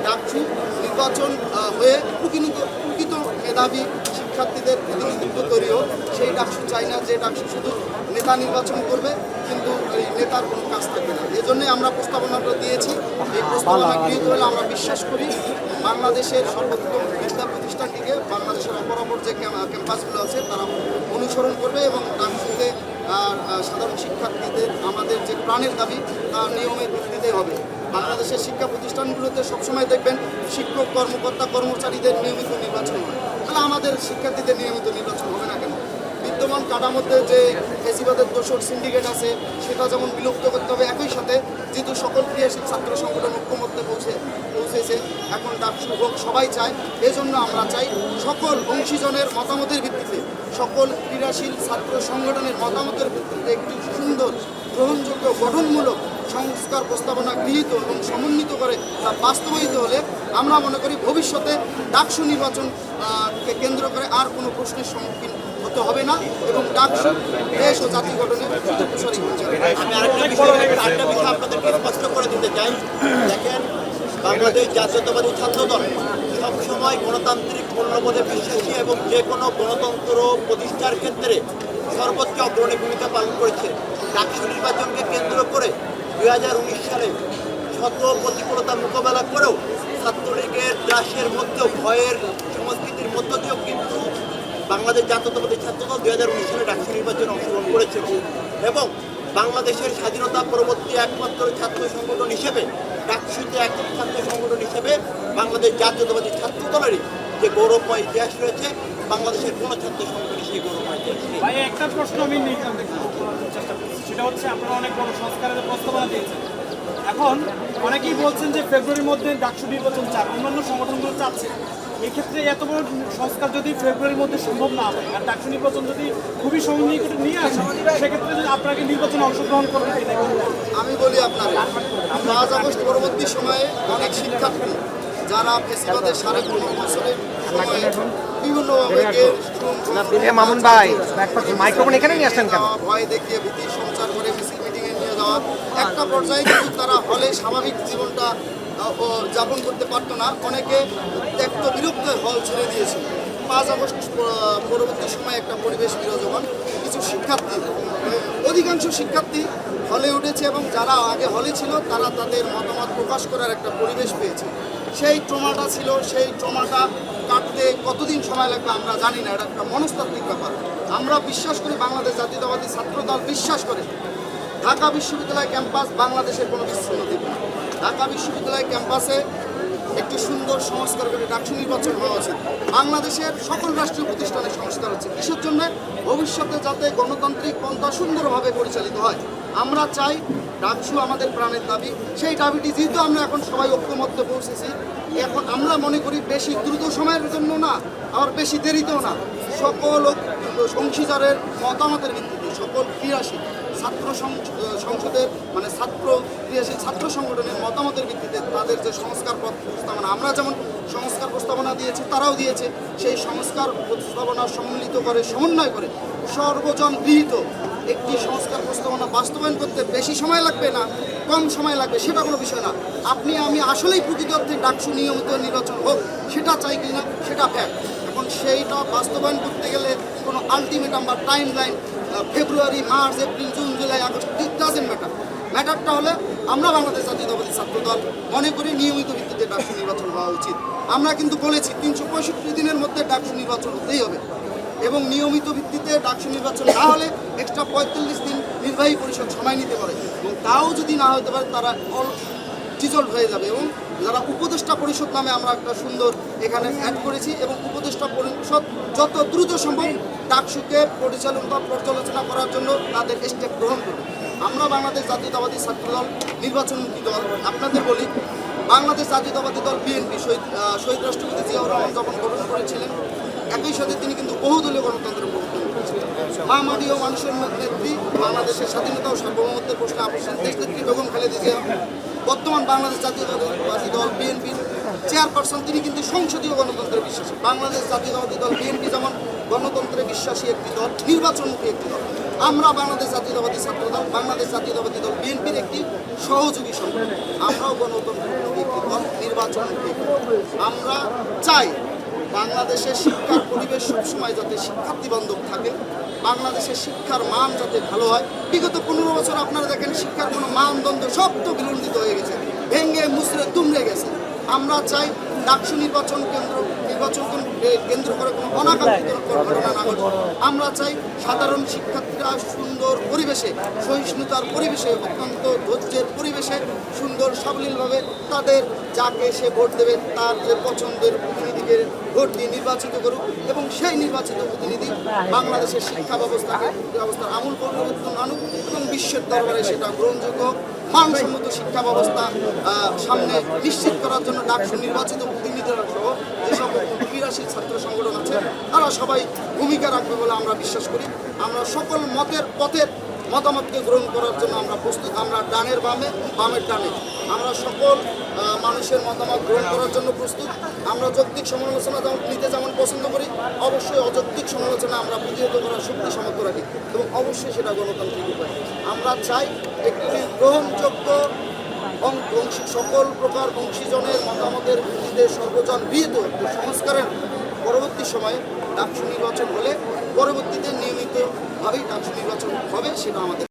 ডাকসু নির্বাচন হয়ে প্রকৃত মেধাবী শিক্ষার্থীদের প্রতিনিধিত্ব তৈরি হোক। সেই ডাকসু চাই না যে ডাকসু শুধু নেতা নির্বাচন করবে কিন্তু এই নেতার কোনো কাজ থাকবে না। এই জন্যই আমরা প্রস্তাবনাটা দিয়েছি। এই প্রস্তাবনা গৃহীত হলে আমরা বিশ্বাস করি বাংলাদেশের সর্বোত্তম বিদ্যা প্রতিষ্ঠানটিকে বাংলাদেশের অপরাপর যে ক্যাম্পাসগুলো আছে তারা অনুসরণ করবে এবং ডাকসুকে সাধারণ শিক্ষার্থীদের আমাদের যে প্রাণের দাবি তা নিয়মের ভিত্তিতে হবে। বাংলাদেশের শিক্ষা প্রতিষ্ঠানগুলোতে সবসময় দেখবেন শিক্ষক, কর্মকর্তা, কর্মচারীদের নিয়মিত নির্বাচন হয়, তাহলে আমাদের শিক্ষার্থীদের নিয়মিত নির্বাচন হবে না কেন? বিদ্যমান কাঠামোতে যে ফেসিবাদের দোসর সিন্ডিকেট আছে সেটা যেমন বিলুপ্ত করতে হবে, একই সাথে যেহেতু সকল ক্রিয়াশীল ছাত্র সংগঠন ঐক্যমত্যে পৌঁছেছে, এখন ডাকসু হোক সবাই চায়। এই জন্য আমরা চাই সকল অংশীজনের মতামতের ভিত্তিতে, সকল ক্রিয়াশীল ছাত্র সংগঠনের মতামতের ভিত্তিতে একটি সুন্দর, গ্রহণযোগ্য, গঠনমূলক সংস্কার প্রস্তাবনা গৃহীত এবং সমন্বিত করে তা বাস্তবায়িত হলে আমরা মনে করি ভবিষ্যতে ডাকসু নির্বাচনকে কেন্দ্র করে আর কোনো প্রশ্নের সম্মুখীন হতে হবে না এবং ডাকসু দেশ ও জাতি গঠনের প্রসারী হচ্ছে। আমি আরেকটা বিষয় আপনাদেরকে স্পষ্ট করে দিতে চাই। দেখেন, বাংলাদেশ জাতীয়তাবাদী ছাত্রদল সবসময় গণতান্ত্রিক মূল্যবোধে বিশ্বাসী এবং যে কোনো গণতন্ত্র প্রতিষ্ঠার ক্ষেত্রে সর্বোচ্চ অগ্রণী ভূমিকা পালন করেছে। ডাকসু নির্বাচনকে কেন্দ্র করে 2019 সালে শত প্রতিকূলতা মোকাবেলা করেও ছাত্রলীগের ত্রাসের মধ্যেও, ভয়ের সংস্কৃতির মধ্য দিয়েও কিন্তু বাংলাদেশ জাতীয়তাবাদী ছাত্রদল 2019 সালে ডাকসু নির্বাচনে অংশগ্রহণ করেছে এবং বাংলাদেশের স্বাধীনতা পরবর্তী একমাত্র ছাত্র সংগঠন হিসেবে, ডাকসুতে একক ছাত্র সংগঠন হিসেবে বাংলাদেশ জাতীয়তাবাদী ছাত্রদলেরই যে গৌরবময় ইতিহাস রয়েছে, বাংলাদেশের কোনো ছাত্র সংগঠনের সেই গৌরবময় ইতিহাস নেই। ভাই, একটা প্রশ্ন আমি চেষ্টা করছি, সেটা হচ্ছে আপনারা অনেক বড় সংস্কারের প্রস্তাবনা দিয়েছেন। এখন অনেকেই বলছেন যে ফেব্রুয়ারির মধ্যে ডাকসু নির্বাচন চান, অন্যান্য সংগঠনগুলো চাচ্ছে। এক্ষেত্রে এত বড় সংস্কার যদি ফেব্রুয়ারির মধ্যে সম্ভব না হয় আর ডাকসু নির্বাচন যদি খুবই সন্নিকটে নিয়ে আসে, সেক্ষেত্রে যদি আপনাকে নির্বাচনে অংশগ্রহণ করবেন কিনা? আমি বলি আপনারা, 5 আগস্ট পরবর্তী সময়ে অনেক শিক্ষার্থী যারা ফেসিবাদের 15.5 বছরের সময়ে বিভিন্নভাবে মামুন ভাই, মাইক্রোফোন এখানে নিয়ে আসেন কেন? ভয় দেখিয়ে ভীতি সঞ্চার করে মিছিল মিটিংয়ে নিয়ে যাওয়া, একটা পর্যায়ে কিন্তু তারা হলে স্বাভাবিক জীবনটা যাপন করতে পারতো না। অনেকে ত্যক্ত বিরক্ত হল ছেড়ে দিয়েছিল। 5 আগস্ট পরবর্তী সময়ে একটা পরিবেশ বিরাজমান, কিছু শিক্ষার্থী, অধিকাংশ শিক্ষার্থী হলে উঠেছে এবং যারা আগে হলে ছিল তারা তাদের মতামত প্রকাশ করার একটা পরিবেশ পেয়েছে। সেই ট্রমাটা ছিল, সেই ট্রমাটা কাটতে কতদিন সময় লাগবে আমরা জানি না, এটা একটা মনস্তাত্ত্বিক ব্যাপার। আমরা বিশ্বাস করি, বাংলাদেশ জাতীয়তাবাদী ছাত্রদল বিশ্বাস করে ঢাকা বিশ্ববিদ্যালয় ক্যাম্পাস বাংলাদেশের কোনো বিচ্ছিন্নতা নেই। ঢাকা বিশ্ববিদ্যালয় ক্যাম্পাসে একটি সুন্দর সংস্কার করে ডাকসু নির্বাচন হওয়া উচিত। বাংলাদেশের সকল রাষ্ট্রীয় প্রতিষ্ঠানের সংস্কার হচ্ছে কিসের জন্য? ভবিষ্যতে যাতে গণতান্ত্রিক পন্থা সুন্দরভাবে পরিচালিত হয়। আমরা চাই ডাকসু আমাদের প্রাণের দাবি। সেই দাবিটি যেহেতু আমরা এখন সবাই ঐক্যমত্যে পৌঁছেছি, এখন আমরা মনে করি বেশি দ্রুত সময়ের জন্য না, আবার বেশি দেরিতেও না, সকল অংশীদারের মতামতের ভিত্তিতে, সকল ক্রিয়াশীল ছাত্র সংসদের মানে ক্রিয়াশীল ছাত্র সংগঠনের মতামতের ভিত্তিতে তাদের যে সংস্কার প্রস্তাবনা, আমরা যেমন সংস্কার প্রস্তাবনা দিয়েছি তারাও দিয়েছে, সেই সংস্কার প্রস্তাবনা সম্মিলিত করে সমন্বয় করে সর্বজন গৃহীত একটি সংস্কার প্রস্তাবনা বাস্তবায়ন করতে বেশি সময় লাগবে না কম সময় লাগবে সেটা কোনো বিষয় না। আপনি আমি আসলেই প্রকৃত অর্থে ডাকসু নিয়মিত নির্বাচন হোক সেটা চাই কি না সেটা ফ্যাক্ট। এখন সেইটা বাস্তবায়ন করতে গেলে কোনো আলটিমেটাম বা time line February, March, April, June, July, August it doesn't matter. ম্যাটারটা হলে আমরা বাংলাদেশ জাতীয়তাবাদী ছাত্র দল মনে করি নিয়মিত ভিত্তিতে ডাকসু নির্বাচন হওয়া উচিত। আমরা কিন্তু বলেছি 365 দিনের মধ্যে ডাকসু নির্বাচন হতেই হবে এবং নিয়মিত ভিত্তিতে ডাকসু নির্বাচন না হলে এক্সট্রা 45 দিন নির্বাহী পরিষদ সময় নিতে পারে এবং তাও যদি না হতে পারে তারা অল ডিজলভ হয়ে যাবে। এবং যারা উপদেষ্টা পরিষদ নামে আমরা একটা সুন্দর এখানে অ্যাড করেছি এবং উপদেষ্টা পরিষদ যত দ্রুত সম্ভব ডাকসুকে পর্যালোচনা করার জন্য তাদের স্টেপ গ্রহণ করবে। আমরা বাংলাদেশ জাতীয়তাবাদী ছাত্র দল নির্বাচনমুখী দল। আপনাদের বলি, বাংলাদেশ জাতীয়তাবাদী দল বিএনপি শহীদ রাষ্ট্রপতি জিয়াউর রহমান যখন গঠন করেছিলেন একই সাথে তিনি কিন্তু বহুদলীয় গণতন্ত্রের প্রবর্তন করেছিলেন। মহামারী ও মানুষের নেত্রী, বাংলাদেশের স্বাধীনতা ও সার্বভৌমত্বের প্রশ্নে আপসেন দেশনেত্রী বেগম খালেদা জিয়া, বর্তমান বাংলাদেশ জাতীয়তাবাদী দল বিএনপির চেয়ারপারসন, তিনি কিন্তু সংসদীয় গণতন্ত্রে বিশ্বাসী। বাংলাদেশ জাতীয়তাবাদী দল বিএনপি যেমন গণতন্ত্রে বিশ্বাসী একটি দল, নির্বাচনমুখী একটি দল, আমরা বাংলাদেশ জাতীয়তাবাদী ছাত্র দল বাংলাদেশ জাতীয়তাবাদী দল বিএনপির একটি সহযোগী সংগঠন। আমরাও গণতন্ত্রমুখী একটি দল, নির্বাচনমুখী একটি দল। আমরা চাই বাংলাদেশের শিক্ষার পরিবেশ সবসময় যাতে শিক্ষার্থী বান্ধব থাকে, বাংলাদেশের শিক্ষার মান যাতে ভালো হয়। বিগত 15 বছর আপনারা দেখেন শিক্ষার কোনো মানদণ্ড সব তো বিলম্বিত হয়ে গেছে, ভেঙে মুচড়ে দুমড়ে গেছে। আমরা চাই ডাকসু নির্বাচন কেন্দ্র করে কোনো অনাকাঙ্ক্ষিত ঘটনা না ঘটে। আমরা চাই সাধারণ শিক্ষার্থীরা সুন্দর পরিবেশে, সহিষ্ণুতার পরিবেশে, অত্যন্ত ধৈর্যের পরিবেশে সুন্দর সাবলীলভাবে তাদের যাকে সে ভোট দেবে তার যে পছন্দের প্রতিনিধিকে ভোট দিয়ে নির্বাচিত করুক এবং সেই নির্বাচিত প্রতিনিধি বাংলাদেশের শিক্ষা ব্যবস্থার আমূল পরিবর্তন আনুক এবং বিশ্বের দরবারে সেটা গ্রহণযোগ্য মানসম্মত শিক্ষা ব্যবস্থা সামনে নিশ্চিত করার জন্য ডাকসু নির্বাচিত প্রতিনিধিরা সহ যেসব ক্রিয়াশীল ছাত্র সংগঠন আছে তারা সবাই ভূমিকা রাখবে বলে আমরা বিশ্বাস করি। আমরা সকল পথের মতামতকে গ্রহণ করার জন্য আমরা প্রস্তুত। আমরা ডানের বামে, বামের ডানে, আমরা সকল মানুষের মতামত গ্রহণ করার জন্য প্রস্তুত। আমরা যৌক্তিক সমালোচনা নিতে যেমন পছন্দ করি, অবশ্যই অযৌক্তিক সমালোচনা আমরা প্রতিহত করার শক্তি সামর্থ্য রাখি এবং অবশ্যই সেটা গণতান্ত্রিক উপায়। আমরা চাই একটি গ্রহণযোগ্য সকল প্রকার অংশীজনের মতামতের ভিত্তিতে সর্বজন গৃহীত সংস্কারের পরবর্তী সময়ে ডাকসু নির্বাচন হলে পরবর্তীতে নিয়মিতভাবেই ডাকসু নির্বাচন হবে, সেটা আমাদের